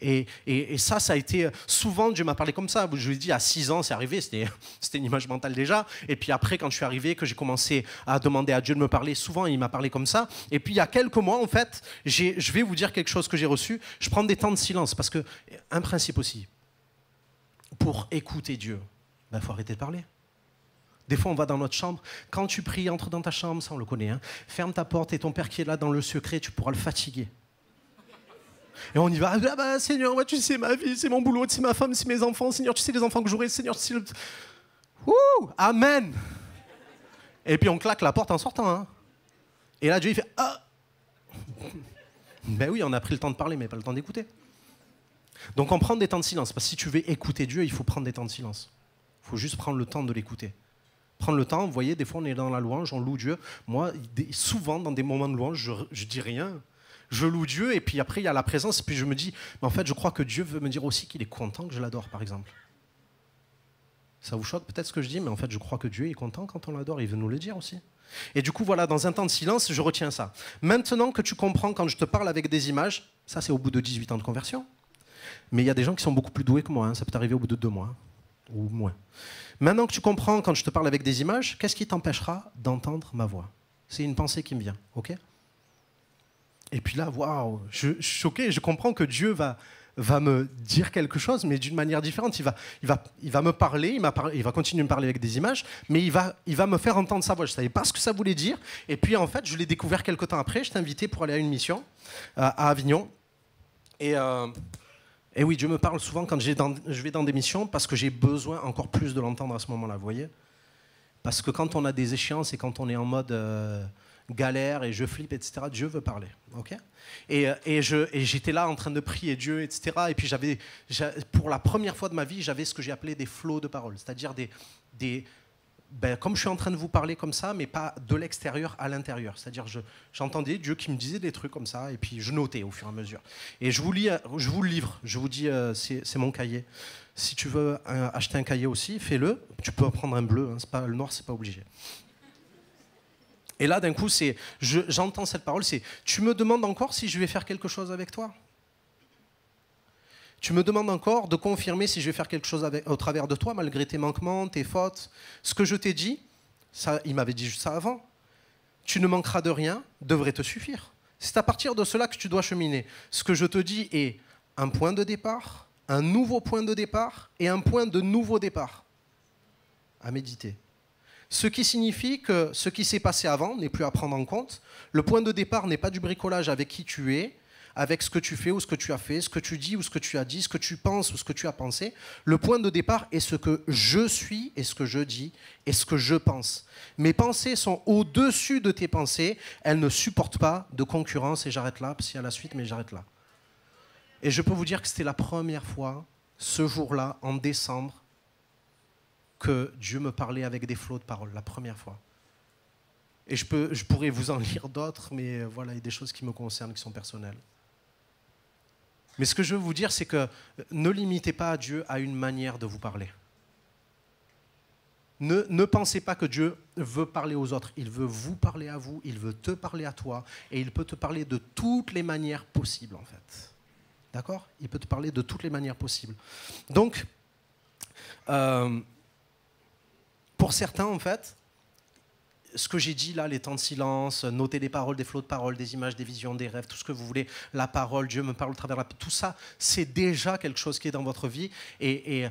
Et ça a été... Souvent, Dieu m'a parlé comme ça. Je lui ai dit, à 6 ans, c'est arrivé, c'était une image mentale déjà. Et puis après, quand je suis arrivé, que j'ai commencé à demander à Dieu de me parler, souvent, il m'a parlé comme ça. Et puis, il y a quelques mois, en fait, je vais vous dire quelque chose que j'ai reçu. Je prends des temps de silence, parce que un principe aussi, pour écouter Dieu, il faut arrêter de parler. Des fois, on va dans notre chambre. Quand tu pries, entre dans ta chambre, ça on le connaît. Hein. Ferme ta porte et ton Père qui est là dans le secret, tu pourras le fatiguer. Et on y va. Ah Seigneur, ouais, tu sais ma vie, c'est mon boulot, c'est ma femme, c'est mes enfants. Seigneur, tu sais les enfants que j'aurai. Seigneur, tu sais le... Ouh, amen. Et puis on claque la porte en sortant. Hein. Et là, Dieu, il fait ah. Ben oui, on a pris le temps de parler, mais pas le temps d'écouter. Donc on prend des temps de silence. Parce que si tu veux écouter Dieu, il faut prendre des temps de silence. Il faut juste prendre le temps de l'écouter. Prendre le temps, vous voyez, des fois on est dans la louange, on loue Dieu. Moi, souvent dans des moments de louange, je dis rien. Je loue Dieu et puis après il y a la présence et puis je me dis, mais en fait je crois que Dieu veut me dire aussi qu'il est content que je l'adore, par exemple. Ça vous choque peut-être ce que je dis, mais en fait je crois que Dieu est content quand on l'adore, il veut nous le dire aussi. Et du coup voilà, dans un temps de silence, je retiens ça. Maintenant que tu comprends quand je te parle avec des images, ça c'est au bout de 18 ans de conversion, mais il y a des gens qui sont beaucoup plus doués que moi, hein. Ça peut arriver au bout de 2 mois, ou moins. Maintenant que tu comprends quand je te parle avec des images, qu'est-ce qui t'empêchera d'entendre ma voix? C'est une pensée qui me vient, ok? Et puis là, waouh, je suis choqué, je comprends que Dieu va me dire quelque chose, mais d'une manière différente. Il va me parler, il va continuer de me parler avec des images, mais il va me faire entendre sa voix. Je ne savais pas ce que ça voulait dire. Et puis en fait, je l'ai découvert quelques temps après. Je t'ai invité pour aller à une mission à Avignon. Et oui, Dieu me parle souvent quand je vais dans des missions parce que j'ai besoin encore plus de l'entendre à ce moment-là, vous voyez? Parce que quand on a des échéances et quand on est en mode... galère et je flippe, etc. Dieu veut parler, ok? Et j'étais là en train de prier Dieu, etc. Et puis pour la première fois de ma vie, j'avais ce que j'ai appelé des flots de paroles, c'est-à-dire comme je suis en train de vous parler comme ça, mais pas de l'extérieur à l'intérieur. C'est-à-dire j'entendais Dieu qui me disait des trucs comme ça, et puis je notais au fur et à mesure. Et je vous le livre, je vous dis, c'est mon cahier. Si tu veux acheter un cahier aussi, fais-le. Tu peux prendre un bleu, hein, le noir, c'est pas obligé. Et là, d'un coup, j'entends cette parole, c'est « Tu me demandes encore si je vais faire quelque chose avec toi ?» Tu me demandes encore de confirmer si je vais faire quelque chose au travers de toi, malgré tes manquements, tes fautes. Ce que je t'ai dit, ça, il m'avait dit juste ça avant, tu ne manqueras de rien, devrait te suffire. C'est à partir de cela que tu dois cheminer. Ce que je te dis est un point de départ, un nouveau point de départ et un point de nouveau départ. À méditer. Ce qui signifie que ce qui s'est passé avant n'est plus à prendre en compte. Le point de départ n'est pas du bricolage avec qui tu es, avec ce que tu fais ou ce que tu as fait, ce que tu dis ou ce que tu as dit, ce que tu penses ou ce que tu as pensé. Le point de départ est ce que je suis et ce que je dis et ce que je pense. Mes pensées sont au-dessus de tes pensées. Elles ne supportent pas de concurrence. Et j'arrête là, parce qu'il y a la suite, mais j'arrête là. Et je peux vous dire que c'était la première fois, ce jour-là, en décembre, que Dieu me parlait avec des flots de paroles, la première fois. Et je pourrais vous en lire d'autres, mais voilà, il y a des choses qui me concernent, qui sont personnelles. Mais ce que je veux vous dire, c'est que ne limitez pas Dieu à une manière de vous parler. Ne pensez pas que Dieu veut parler aux autres. Il veut vous parler à vous, il veut te parler à toi, et il peut te parler de toutes les manières possibles, en fait. D'accord? Il peut te parler de toutes les manières possibles. Donc, pour certains, en fait, ce que j'ai dit là, les temps de silence, noter des paroles, des flots de paroles, des images, des visions, des rêves, tout ce que vous voulez, la parole, Dieu me parle au travers de tout ça, c'est déjà quelque chose qui est dans votre vie. Et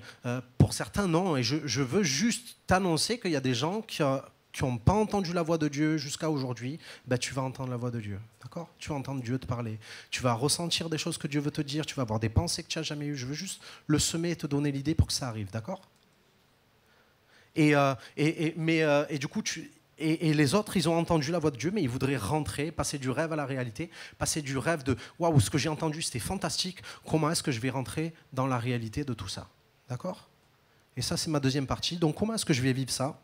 pour certains, non. Et je veux juste t'annoncer qu'il y a des gens qui n'ont pas entendu la voix de Dieu jusqu'à aujourd'hui. Ben, tu vas entendre la voix de Dieu. D'accord? Tu vas entendre Dieu te parler. Tu vas ressentir des choses que Dieu veut te dire. Tu vas avoir des pensées que tu n'as jamais eues. Je veux juste le semer et te donner l'idée pour que ça arrive. D'accord? Et du coup, et les autres, ils ont entendu la voix de Dieu, mais ils voudraient rentrer, passer du rêve à la réalité, passer du rêve de « Waouh, ce que j'ai entendu, c'était fantastique, comment est-ce que je vais rentrer dans la réalité de tout ça ?» D'accord? Et ça, c'est ma deuxième partie. Donc, comment est-ce que je vais vivre ça?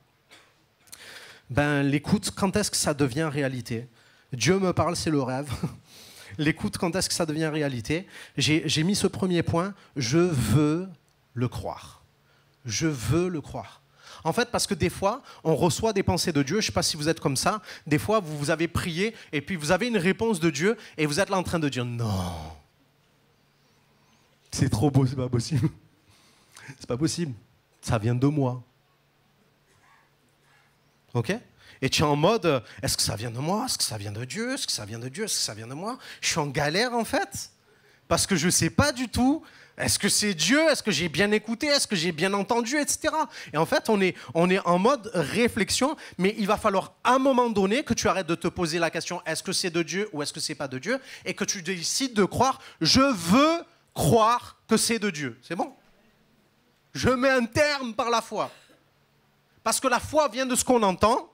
Ben, l'écoute, quand est-ce que ça devient réalité? Dieu me parle, c'est le rêve. L'écoute, quand est-ce que ça devient réalité? J'ai mis ce premier point, je veux le croire. Je veux le croire. En fait, parce que des fois, on reçoit des pensées de Dieu. Je ne sais pas si vous êtes comme ça. Des fois, vous avez prié et puis vous avez une réponse de Dieu et vous êtes là en train de dire « Non, c'est trop beau, c'est pas possible. C'est pas possible. Ça vient de moi. » Ok? Et tu es en mode « Est-ce que ça vient de moi? Est-ce que ça vient de Dieu? Est-ce que ça vient de Dieu? Est-ce que ça vient de moi ?» Je suis en galère en fait. Parce que je ne sais pas du tout. Est-ce que c'est Dieu? Est-ce que j'ai bien écouté? Est-ce que j'ai bien entendu? Etc. Et en fait, on est en mode réflexion, mais il va falloir à un moment donné que tu arrêtes de te poser la question est-ce que c'est de Dieu ou est-ce que c'est pas de Dieu? Et que tu décides de croire je veux croire que c'est de Dieu. C'est bon? Je mets un terme par la foi. Parce que la foi vient de ce qu'on entend.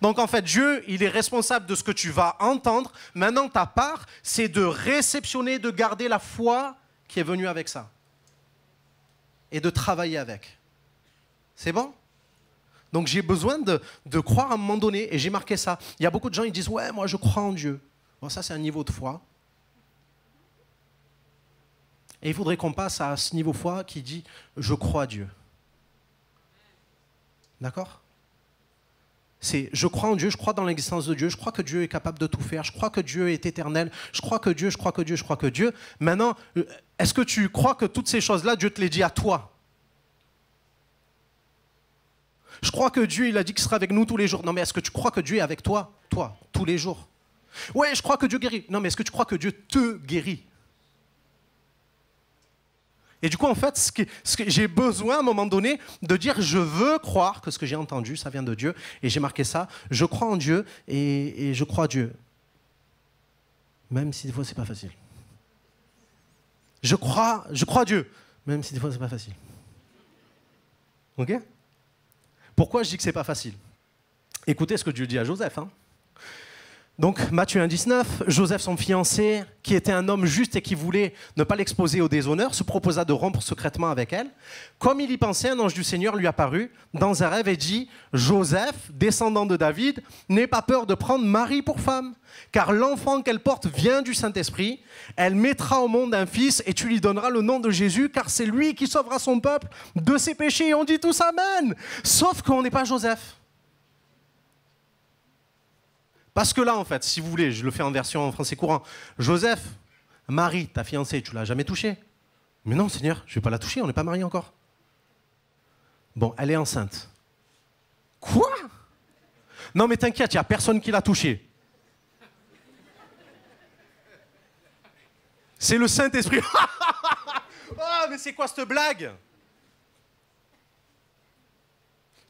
Donc en fait, Dieu, il est responsable de ce que tu vas entendre. Maintenant, ta part, c'est de réceptionner, de garder la foi qui est venu avec ça. Et de travailler avec. C'est bon? Donc j'ai besoin de croire à un moment donné, et j'ai marqué ça. Il y a beaucoup de gens qui disent « Ouais, moi je crois en Dieu. » Bon, ça c'est un niveau de foi. Et il faudrait qu'on passe à ce niveau de foi qui dit « Je crois à Dieu. » D'accord? C'est je crois en Dieu, je crois dans l'existence de Dieu, je crois que Dieu est capable de tout faire, je crois que Dieu est éternel, je crois que Dieu, je crois que Dieu, je crois que Dieu. Maintenant, est-ce que tu crois que toutes ces choses-là, Dieu te les dit à toi? Je crois que Dieu, il a dit qu'il sera avec nous tous les jours. Non, mais est-ce que tu crois que Dieu est avec toi, tous les jours? Ouais, je crois que Dieu guérit. Non, mais est-ce que tu crois que Dieu te guérit? Et du coup, en fait, ce que j'ai besoin à un moment donné de dire, je veux croire que ce que j'ai entendu, ça vient de Dieu. Et j'ai marqué ça, je crois en Dieu et je crois à Dieu. Même si des fois, c'est pas facile. Je crois à Dieu, même si des fois, c'est pas facile. Ok? Pourquoi je dis que c'est pas facile? Écoutez ce que Dieu dit à Joseph. Donc, Matthieu 1,19, Joseph, son fiancé, qui était un homme juste et qui voulait ne pas l'exposer au déshonneur, se proposa de rompre secrètement avec elle. Comme il y pensait, un ange du Seigneur lui apparut dans un rêve et dit « Joseph, descendant de David, n'aie pas peur de prendre Marie pour femme, car l'enfant qu'elle porte vient du Saint-Esprit. Elle mettra au monde un fils et tu lui donneras le nom de Jésus, car c'est lui qui sauvera son peuple de ses péchés. » Et on dit tous « Amen !» Sauf qu'on n'est pas Joseph. Parce que là, en fait, si vous voulez, je le fais en version en français courant. Joseph, Marie, ta fiancée, tu ne l'as jamais touchée? Mais non, Seigneur, je ne vais pas la toucher, on n'est pas mariés encore. Bon, elle est enceinte. Quoi? Non, mais t'inquiète, il n'y a personne qui l'a touchée. C'est le Saint-Esprit. Oh, mais c'est quoi cette blague?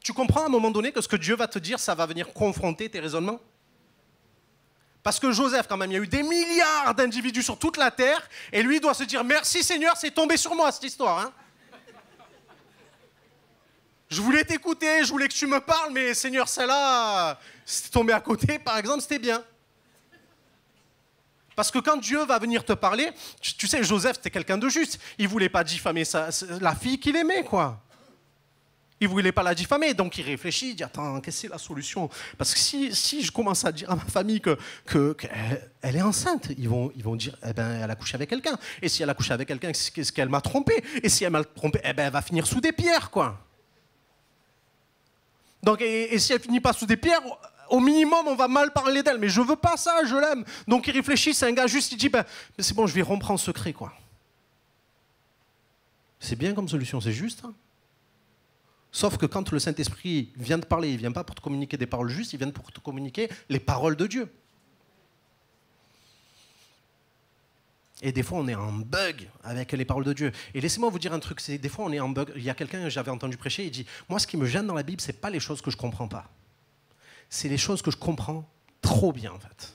Tu comprends à un moment donné que ce que Dieu va te dire, ça va venir confronter tes raisonnements? Parce que Joseph, quand même, il y a eu des milliards d'individus sur toute la terre, et lui doit se dire « Merci Seigneur, c'est tombé sur moi cette histoire. » Je voulais t'écouter, je voulais que tu me parles, mais Seigneur, celle-là, c'est tombé à côté, par exemple, c'était bien. Parce que quand Dieu va venir te parler, tu sais, Joseph, c'était quelqu'un de juste. Il ne voulait pas diffamer la fille qu'il aimait, quoi. Il ne voulait pas la diffamer, donc il réfléchit, il dit « Attends, qu'est-ce que c'est la solution ?» Parce que si je commence à dire à ma famille qu'elle est enceinte, ils vont dire « Eh ben, elle a couché avec quelqu'un. Et si elle a couché avec quelqu'un, c'est qu'elle m'a trompé. Et si elle m'a trompé, eh ben, elle va finir sous des pierres, quoi. » Donc, et si elle finit pas sous des pierres, au minimum, on va mal parler d'elle. Mais je veux pas ça, je l'aime. Donc il réfléchit, c'est un gars juste, il dit « Ben, c'est bon, je vais rompre en secret, quoi. » C'est bien comme solution, c'est juste. Hein. Sauf que quand le Saint-Esprit vient te parler, il ne vient pas pour te communiquer des paroles justes, il vient pour te communiquer les paroles de Dieu. Et des fois, on est en bug avec les paroles de Dieu. Et laissez-moi vous dire un truc, c'est des fois, on est en bug. Il y a quelqu'un que j'avais entendu prêcher, il dit, moi, ce qui me gêne dans la Bible, ce n'est pas les choses que je ne comprends pas. C'est les choses que je comprends trop bien, en fait.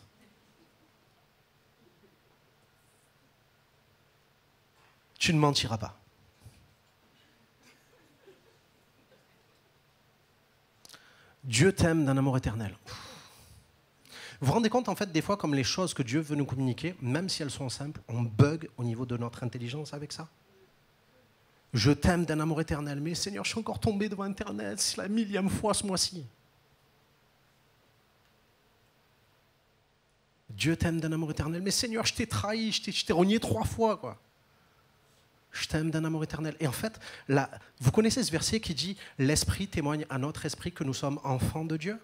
Tu ne mentiras pas. Dieu t'aime d'un amour éternel. Vous vous rendez compte, en fait, des fois, comme les choses que Dieu veut nous communiquer, même si elles sont simples, on bug au niveau de notre intelligence avec ça. Je t'aime d'un amour éternel, mais Seigneur, je suis encore tombé devant Internet, c'est la 1000e fois ce mois-ci. Dieu t'aime d'un amour éternel, mais Seigneur, je t'ai trahi, je t'ai renié 3 fois, quoi. Je t'aime d'un amour éternel. Et en fait, là, vous connaissez ce verset qui dit « L'Esprit témoigne à notre esprit que nous sommes enfants de Dieu ».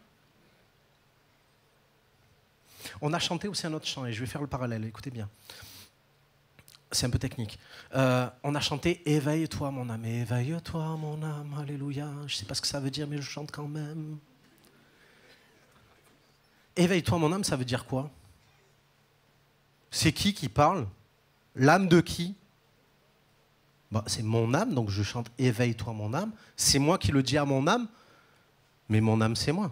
On a chanté aussi un autre chant, et je vais faire le parallèle, écoutez bien. C'est un peu technique. On a chanté « Éveille-toi mon âme, éveille-toi mon âme, alléluia ». Je ne sais pas ce que ça veut dire, mais je chante quand même. Éveille-toi mon âme, ça veut dire quoi? C'est qui parle? L'âme de qui? Bah, c'est mon âme, donc je chante « Éveille-toi mon âme ». C'est moi qui le dis à mon âme, mais mon âme, c'est moi.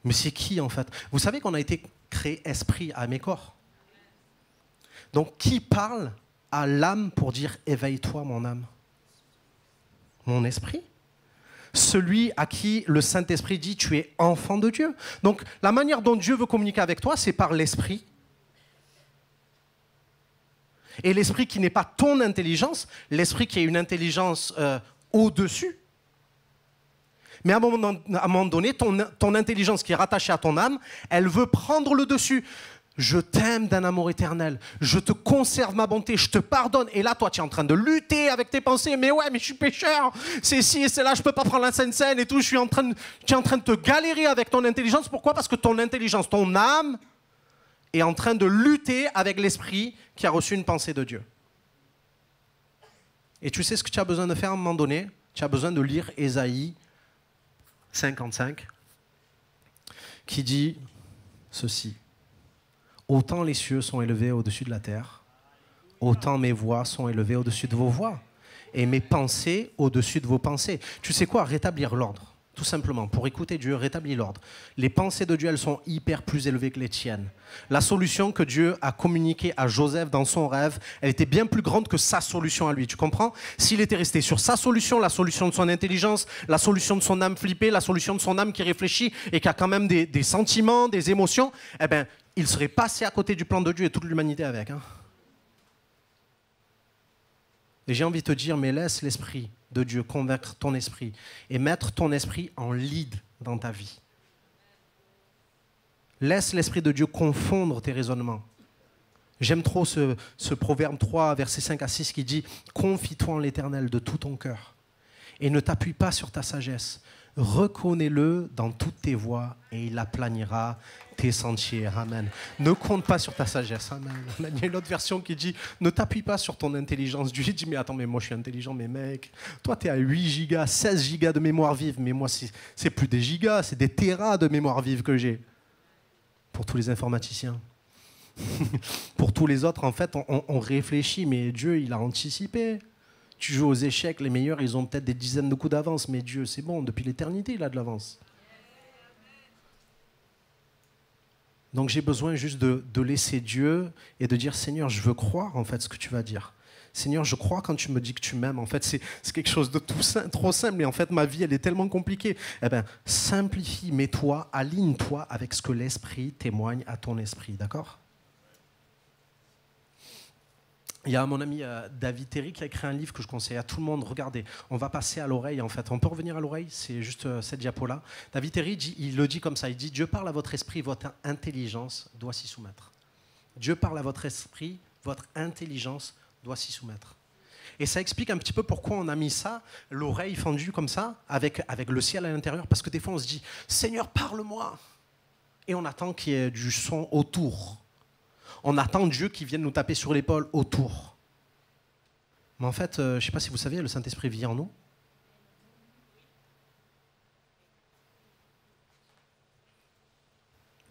Mais c'est qui, en fait? Vous savez qu'on a été créé esprit à mes corps. Donc, qui parle à l'âme pour dire « Éveille-toi mon âme » ? Mon esprit. Celui à qui le Saint-Esprit dit « Tu es enfant de Dieu ». Donc, la manière dont Dieu veut communiquer avec toi, c'est par l'esprit. Et l'esprit qui n'est pas ton intelligence, l'esprit qui est une intelligence au-dessus. Mais à un moment donné, ton intelligence qui est rattachée à ton âme, elle veut prendre le dessus. Je t'aime d'un amour éternel. Je te conserve ma bonté. Je te pardonne. Et là, toi, tu es en train de lutter avec tes pensées. Mais ouais, mais je suis pécheur. C'est ci et c'est là. Je ne peux pas prendre la Sainte Seine et tout. Tu es en train de te galérer avec ton intelligence. Pourquoi? Parce que ton intelligence, ton âme, est en train de lutter avec l'esprit qui a reçu une pensée de Dieu. Et tu sais ce que tu as besoin de faire à un moment donné? Tu as besoin de lire Ésaïe 55, qui dit ceci. Autant les cieux sont élevés au-dessus de la terre, autant mes voix sont élevées au-dessus de vos voix, et mes pensées au-dessus de vos pensées. Tu sais quoi? Rétablir l'ordre. Tout simplement, pour écouter Dieu, rétablis l'ordre. Les pensées de Dieu, elles sont hyper plus élevées que les tiennes. La solution que Dieu a communiquée à Joseph dans son rêve, elle était bien plus grande que sa solution à lui. Tu comprends? S'il était resté sur sa solution, la solution de son intelligence, la solution de son âme flippée, la solution de son âme qui réfléchit et qui a quand même des sentiments, des émotions, eh bien, il serait passé à côté du plan de Dieu et toute l'humanité avec. Hein. Et j'ai envie de te dire, mais laisse l'Esprit de Dieu convaincre ton esprit et mettre ton esprit en lead dans ta vie. Laisse l'Esprit de Dieu confondre tes raisonnements. J'aime trop ce proverbe 3, versets 5 à 6 qui dit « Confie-toi en l'Éternel de tout ton cœur et ne t'appuie pas sur ta sagesse. Reconnais-le dans toutes tes voies et il aplanira tes sentiers. » Amen. Ne compte pas sur ta sagesse. Amen. Il y a une autre version qui dit « Ne t'appuie pas sur ton intelligence. » Dieu dit « Mais attends, mais moi je suis intelligent, mais mec, toi tu es à 8 gigas, 16 gigas de mémoire vive. Mais moi c'est plus des gigas, c'est des téras de mémoire vive que j'ai. » Pour tous les informaticiens. Pour tous les autres, en fait, on réfléchit, mais Dieu, il a anticipé. Tu joues aux échecs, les meilleurs, ils ont peut-être des dizaines de coups d'avance, mais Dieu, c'est bon, depuis l'éternité, il a de l'avance. Donc j'ai besoin juste de laisser Dieu et de dire, Seigneur, je veux croire en fait ce que tu vas dire. Seigneur, je crois quand tu me dis que tu m'aimes. En fait, c'est quelque chose de trop simple. Et en fait, ma vie, elle est tellement compliquée. Eh bien, simplifie, mets-toi, aligne-toi avec ce que l'Esprit témoigne à ton esprit. D'accord ? Il y a mon ami David Terry qui a écrit un livre que je conseille à tout le monde. Regardez, on va passer à l'oreille en fait. On peut revenir à l'oreille, c'est juste cette diapo-là. David Terry, il le dit comme ça, il dit « Dieu parle à votre esprit, votre intelligence doit s'y soumettre. » Dieu parle à votre esprit, votre intelligence doit s'y soumettre. Et ça explique un petit peu pourquoi on a mis ça, l'oreille fendue comme ça, avec le ciel à l'intérieur. Parce que des fois on se dit « Seigneur, parle-moi » et on attend qu'il y ait du son autour. On attend Dieu qui vienne nous taper sur l'épaule autour. Mais en fait, je ne sais pas si vous saviez, le Saint-Esprit vit en nous.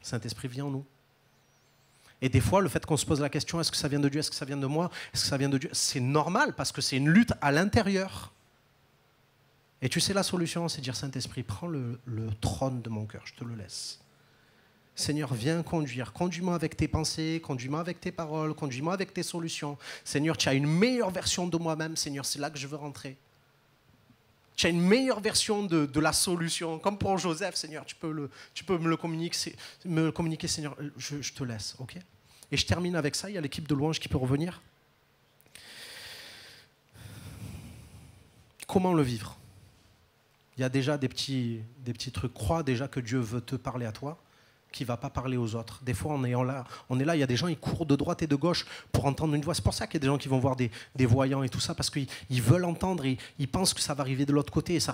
Le Saint-Esprit vit en nous. Et des fois, le fait qu'on se pose la question, est-ce que ça vient de Dieu, est-ce que ça vient de moi, est-ce que ça vient de Dieu, c'est normal parce que c'est une lutte à l'intérieur. Et tu sais, la solution, c'est de dire, Saint-Esprit, prends le trône de mon cœur, je te le laisse. Seigneur, viens conduire. Conduis-moi avec tes pensées, conduis-moi avec tes paroles, conduis-moi avec tes solutions. Seigneur, tu as une meilleure version de moi-même. Seigneur, c'est là que je veux rentrer. Tu as une meilleure version de la solution. Comme pour Joseph, Seigneur, tu peux me le communiquer, Seigneur, je te laisse. Okay? Et je termine avec ça. Il y a l'équipe de louange qui peut revenir. Comment le vivre? Il y a déjà des petits trucs. Crois déjà que Dieu veut te parler à toi, qui ne va pas parler aux autres. Des fois, on est là, il y a des gens, ils courent de droite et de gauche pour entendre une voix. C'est pour ça qu'il y a des gens qui vont voir des voyants et tout ça, parce qu'ils veulent entendre, ils pensent que ça va arriver de l'autre côté, et ça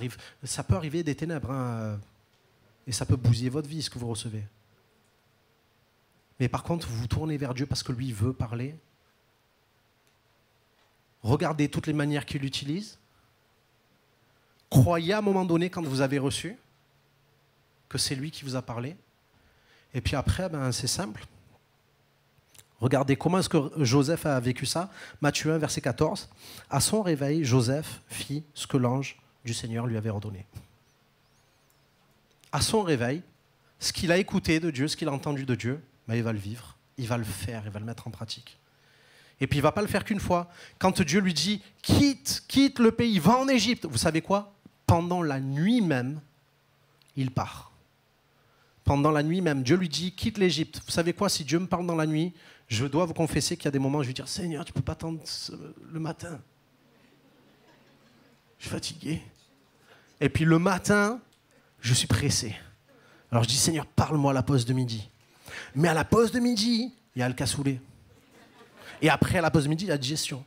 peut arriver des ténèbres, hein, et ça peut bousiller votre vie, ce que vous recevez. Mais par contre, vous vous tournez vers Dieu parce que lui, il veut parler. Regardez toutes les manières qu'il utilise. Croyez à un moment donné, quand vous avez reçu, que c'est lui qui vous a parlé. Et puis après, c'est simple. Regardez comment est-ce que Joseph a vécu ça. Matthieu 1, verset 14. À son réveil, Joseph fit ce que l'ange du Seigneur lui avait ordonné. À son réveil, ce qu'il a écouté de Dieu, ce qu'il a entendu de Dieu, il va le vivre, il va le faire, il va le mettre en pratique. Et puis il ne va pas le faire qu'une fois. Quand Dieu lui dit « quitte le pays, va en Égypte », vous savez quoi? Pendant la nuit même, il part. Pendant la nuit même, Dieu lui dit, quitte l'Égypte. Vous savez quoi, si Dieu me parle dans la nuit, je dois vous confesser qu'il y a des moments où je vais dire, Seigneur, tu ne peux pas attendre le matin. Je suis fatigué. Et puis le matin, je suis pressé. Alors je dis, Seigneur, parle-moi à la pause de midi. Mais à la pause de midi, il y a le cassoulet. Et après, à la pause de midi, il y a la digestion.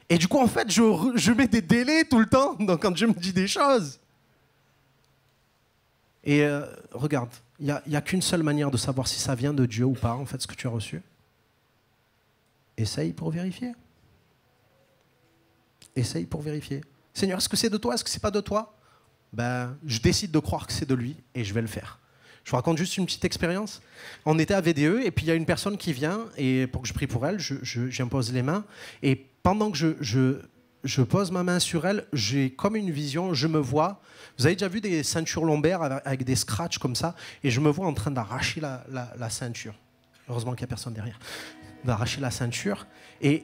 Et du coup, en fait, je mets des délais tout le temps quand Dieu me dit des choses. Et regarde, il n'y a qu'une seule manière de savoir si ça vient de Dieu ou pas, en fait, ce que tu as reçu. Essaye pour vérifier. Essaye pour vérifier. Seigneur, est-ce que c'est de toi? Est-ce que c'est pas de toi? Je décide de croire que c'est de lui et je vais le faire. Je vous raconte juste une petite expérience. On était à VDE et puis il y a une personne qui vient et pour que je prie pour elle, j'impose les mains. Et pendant que je pose ma main sur elle, j'ai comme une vision, je me vois. Vous avez déjà vu des ceintures lombaires avec des scratchs comme ça, et je me vois en train d'arracher la ceinture. Heureusement qu'il n'y a personne derrière. D'arracher la ceinture. Et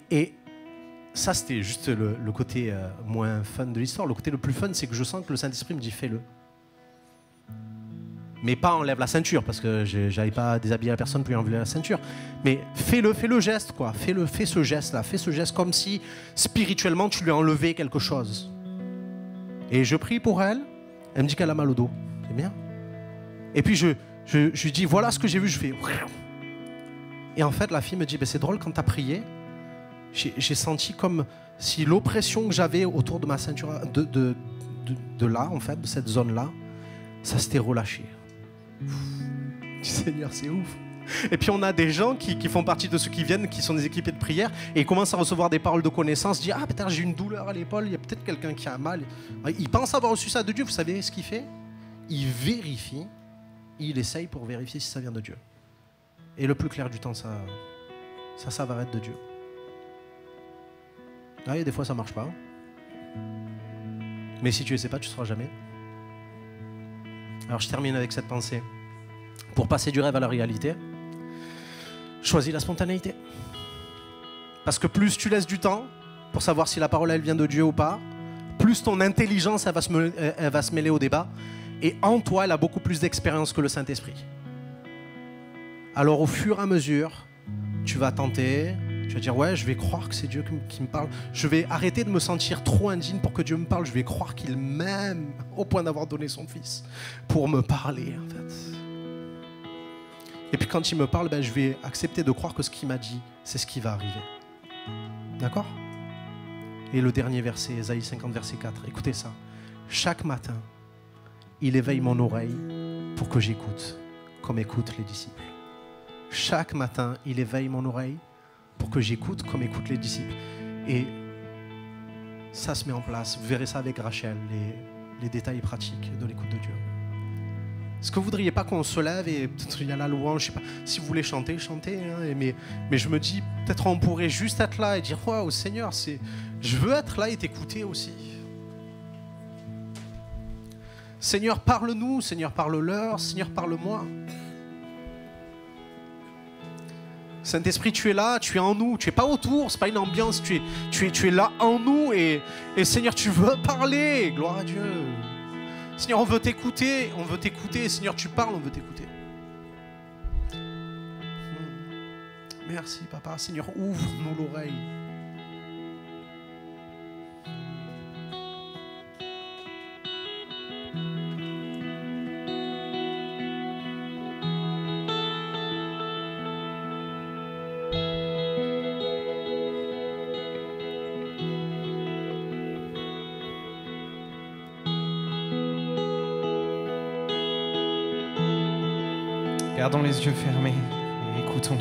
ça, c'était juste le côté moins fun de l'histoire. Le côté le plus fun, c'est que je sens que le Saint-Esprit me dit, fais-le. Mais pas enlève la ceinture, parce que j'allais pas déshabiller la personne pour lui enlever la ceinture. Mais fais le geste, quoi. Fais ce geste-là. Fais ce geste comme si, spirituellement, tu lui as enlevé quelque chose. Et je prie pour elle. Elle me dit qu'elle a mal au dos. C'est bien. Et puis je lui dis, voilà ce que j'ai vu. Je fais... Et en fait, la fille me dit, c'est drôle, quand tu as prié, j'ai senti comme si l'oppression que j'avais autour de ma ceinture, de là, en fait, de cette zone-là, ça s'était relâché. Seigneur, c'est ouf. Et puis on a des gens qui font partie de ceux qui viennent, qui sont des équipés de prière, et ils commencent à recevoir des paroles de connaissance, disent, ah peut-être j'ai une douleur à l'épaule, il y a peut-être quelqu'un qui a mal. Il pense avoir reçu ça de Dieu. Vous savez ce qu'il fait? Il vérifie, il essaye pour vérifier si ça vient de Dieu. Et le plus clair du temps, ça va être de Dieu. Et des fois ça marche pas. Mais si tu essaies pas, tu ne sauras jamais. Alors je termine avec cette pensée. Pour passer du rêve à la réalité, choisis la spontanéité. Parce que plus tu laisses du temps pour savoir si la parole elle vient de Dieu ou pas, plus ton intelligence elle va se mêler au débat. Et en toi, elle a beaucoup plus d'expérience que le Saint-Esprit. Alors au fur et à mesure, tu vas tenter, tu vas dire ouais, je vais croire que c'est Dieu qui me parle. Je vais arrêter de me sentir trop indigne pour que Dieu me parle. Je vais croire qu'il m'aime au point d'avoir donné son Fils pour me parler en fait. Et puis quand il me parle, je vais accepter de croire que ce qu'il m'a dit, c'est ce qui va arriver. D'accord? Et le dernier verset, Ésaïe 50, verset 4, écoutez ça. Chaque matin, il éveille mon oreille pour que j'écoute, comme écoutent les disciples. Chaque matin, il éveille mon oreille pour que j'écoute, comme écoutent les disciples. Et ça se met en place. Vous verrez ça avec Rachel, les détails pratiques de l'écoute de Dieu. Est-ce que vous ne voudriez pas qu'on se lève et peut-être il y a la louange, je sais pas, si vous voulez chanter, chantez. Hein, mais je me dis, peut-être on pourrait juste être là et dire, waouh, Seigneur, je veux être là et t'écouter aussi. Seigneur, parle-nous, Seigneur, parle-leur, Seigneur, parle-moi. Saint-Esprit, tu es là, tu es en nous, tu n'es pas autour, ce n'est pas une ambiance, tu es là en nous et Seigneur, tu veux parler, gloire à Dieu. Seigneur, on veut t'écouter, Seigneur, tu parles, on veut t'écouter. Merci, Papa. Seigneur, ouvre-nous l'oreille. Gardons les yeux fermés et écoutons.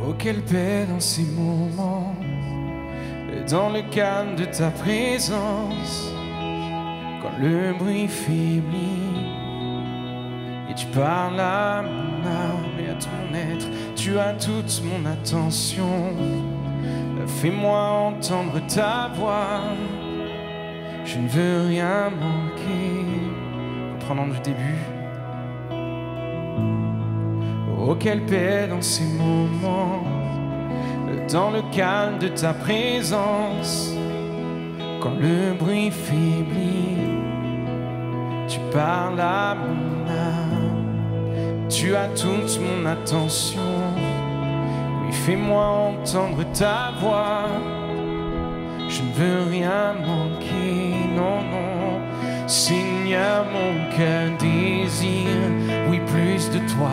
Oh, quelle paix dans ces moments, dans le calme de ta présence, quand le bruit faiblit et tu parles à mon âme et à ton être. Tu as toute mon attention, fais-moi entendre ta voix, je ne veux rien manquer. Reprenons du début. Oh, quelle paix dans ces moments, dans le calme de ta présence, quand le bruit faiblit, tu parles à mon âme, tu as toute mon attention, oui, fais-moi entendre ta voix, je ne veux rien manquer, non, non, Seigneur, mon cœur désire, oui, plus de toi.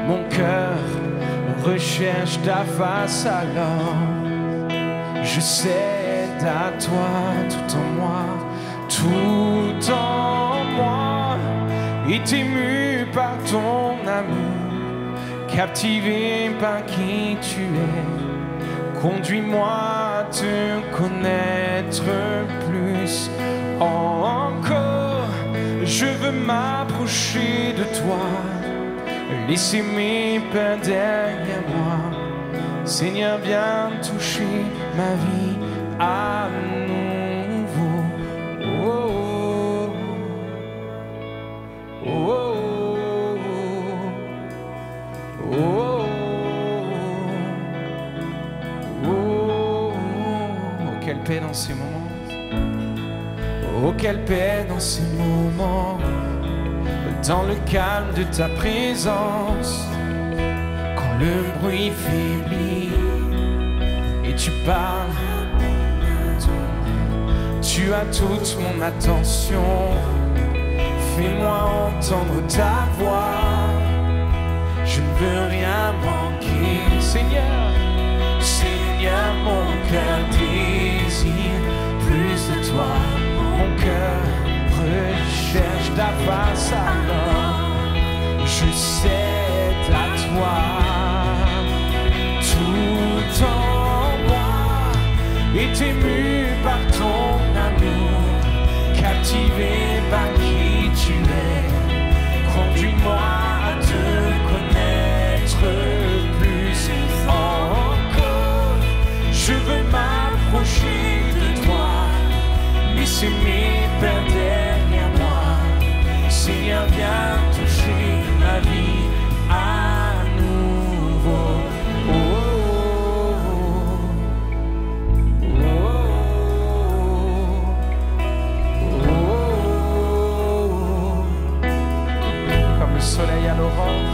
Mon cœur recherche ta face, alors je cède à toi, tout en moi, tout en moi, est ému par ton amour, captivé par qui tu es. Conduis-moi à te connaître plus encore, je veux m'approcher de toi. Laissez mes peurs derrière moi. Seigneur, viens toucher ma vie à nouveau. Oh, oh, oh, oh, oh, oh, oh. Quelle paix dans ces moments. Oh, quelle paix dans ces moments, dans le calme de ta présence, quand le bruit faiblit et tu parles, tu as toute mon attention, fais-moi entendre ta voix, je ne veux rien manquer. Seigneur, Seigneur, mon cœur désire plus de toi, mon cœur recherche ta face, alors je cède à toi. Tout en moi est ému par ton amour, captivé par qui tu es. Conduis-moi à te connaître plus encore. Je veux m'approcher de toi, laisser mes peurs derrière moi. Seigneur, viens toucher ma vie à nouveau. Oh, oh, l'aurore,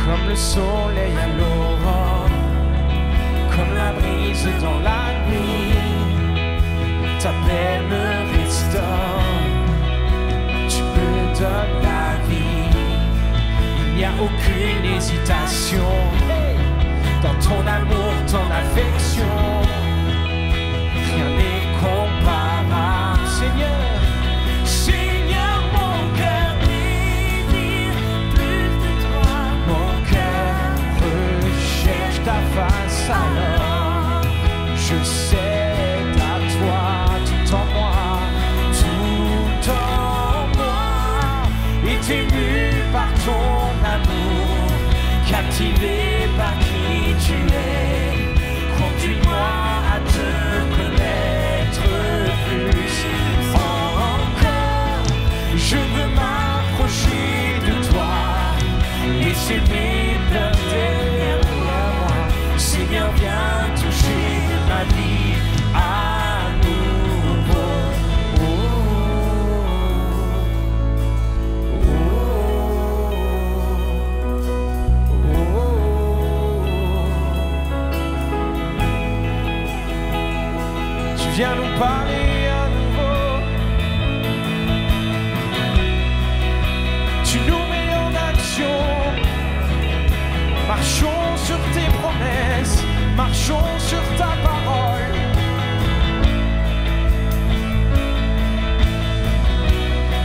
comme le soleil à l'aurore, comme la brise dans la nuit, ta paix me restaure, tu me donnes la vie, il n'y a aucune hésitation dans ton amour, ton affection, rien n'est comparable, Seigneur. Seigneur, mon cœur désire plus de toi, mon cœur recherche ta face, alors je cède à toi, tout en moi, ému par ton amour, captivé par qui tu es, conduis-moi à te connaître plus encore. Je veux m'approcher de toi, laisser mes pleurs derrière moi. Seigneur, viens toucher ma vie à nouveau. Tu viens nous parler à nouveau, tu nous mets en action, marchons sur tes promesses, marchons sur ta parole.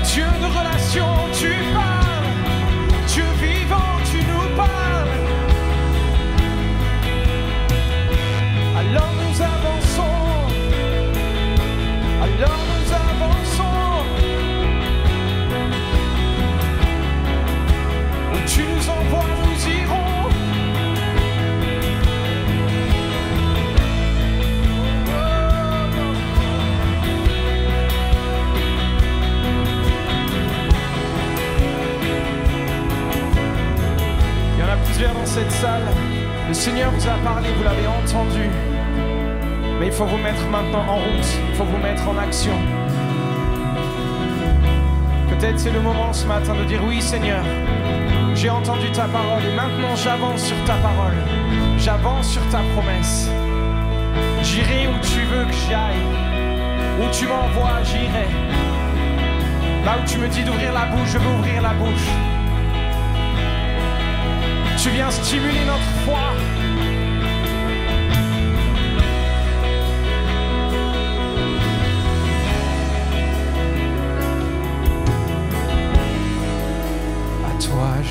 Dieu de relation, tu parles, Dieu vivant, tu nous parles. Alors nous avançons. Alors nous avançons, où tu nous envoies, nous irons. Il y en a plusieurs dans cette salle. Le Seigneur vous a parlé, vous l'avez entendu. Mais il faut vous mettre maintenant en route, il faut vous mettre en action. Peut-être c'est le moment ce matin de dire oui Seigneur, j'ai entendu ta parole et maintenant j'avance sur ta parole, j'avance sur ta promesse. J'irai où tu veux que j'aille, où tu m'envoies j'irai. Là où tu me dis d'ouvrir la bouche, je veux ouvrir la bouche. Tu viens stimuler notre foi.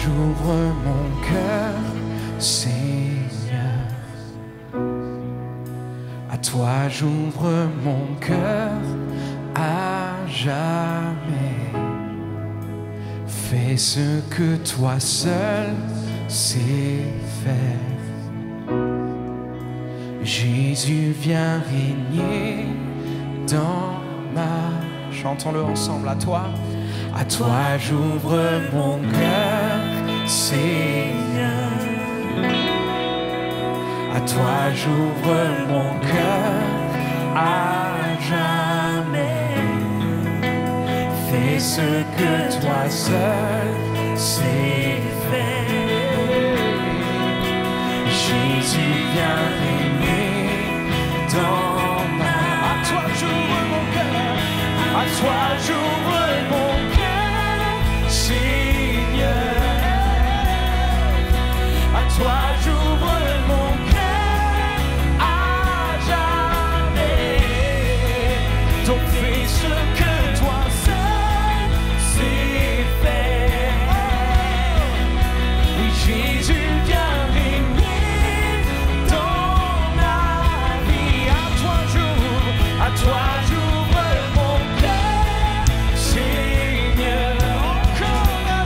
J'ouvre mon cœur, Seigneur. À toi j'ouvre mon cœur à jamais. Fais ce que toi seul sais faire. Jésus vient régner dans ma... Chantons-le ensemble, à toi j'ouvre mon cœur, Seigneur. À toi j'ouvre mon cœur à jamais. Fais ce que toi seul sais faire. Jésus vient régner dans ma... À toi j'ouvre mon cœur, à toi j'ouvre mon cœur, Seigneur. À toi j'ouvre mon cœur à jamais. Donc fais ce que toi seul sais faire. Oui, Jésus vient régner dans ma vie. À toi j'ouvre, à toi j'ouvre mon cœur, Seigneur. Encore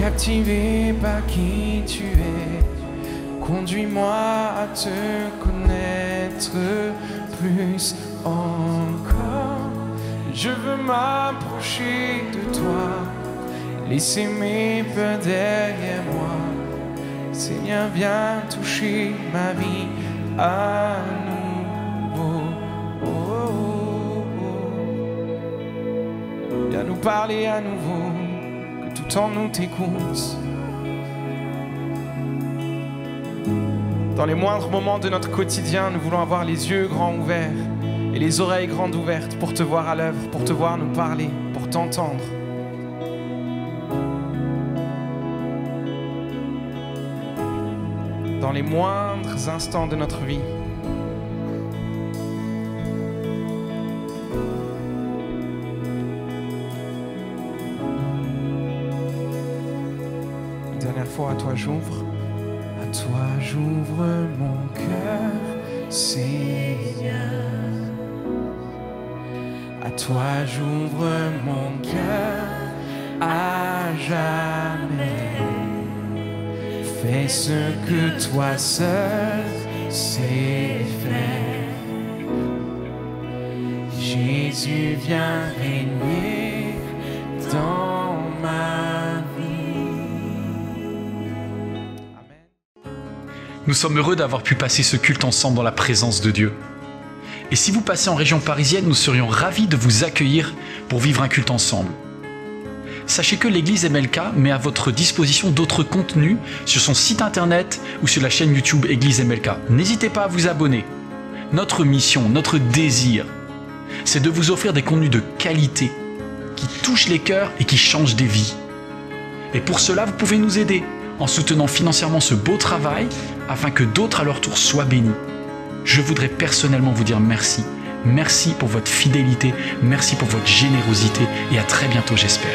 captivé par qui tu es. Conduis-moi à te connaître plus encore. Je veux m'approcher de toi, laisser mes peurs derrière moi. Seigneur, viens toucher ma vie à nouveau. Oh, oh, oh. Viens nous parler à nouveau, que tout en nous t'écoute. Dans les moindres moments de notre quotidien, nous voulons avoir les yeux grands ouverts et les oreilles grandes ouvertes pour te voir à l'œuvre, pour te voir nous parler, pour t'entendre. Dans les moindres instants de notre vie. Une dernière fois, à toi j'ouvre. À toi j'ouvre mon cœur, Seigneur. À toi j'ouvre mon cœur à jamais. Fais ce que toi seul sais faire. Jésus, viens régner dans ma vie. Amen. Nous sommes heureux d'avoir pu passer ce culte ensemble dans la présence de Dieu. Et si vous passez en région parisienne, nous serions ravis de vous accueillir pour vivre un culte ensemble. Sachez que l'église MLK met à votre disposition d'autres contenus sur son site internet ou sur la chaîne YouTube Église MLK. N'hésitez pas à vous abonner. Notre mission, notre désir, c'est de vous offrir des contenus de qualité qui touchent les cœurs et qui changent des vies. Et pour cela, vous pouvez nous aider en soutenant financièrement ce beau travail afin que d'autres à leur tour soient bénis. Je voudrais personnellement vous dire merci. Merci pour votre fidélité, merci pour votre générosité et à très bientôt j'espère.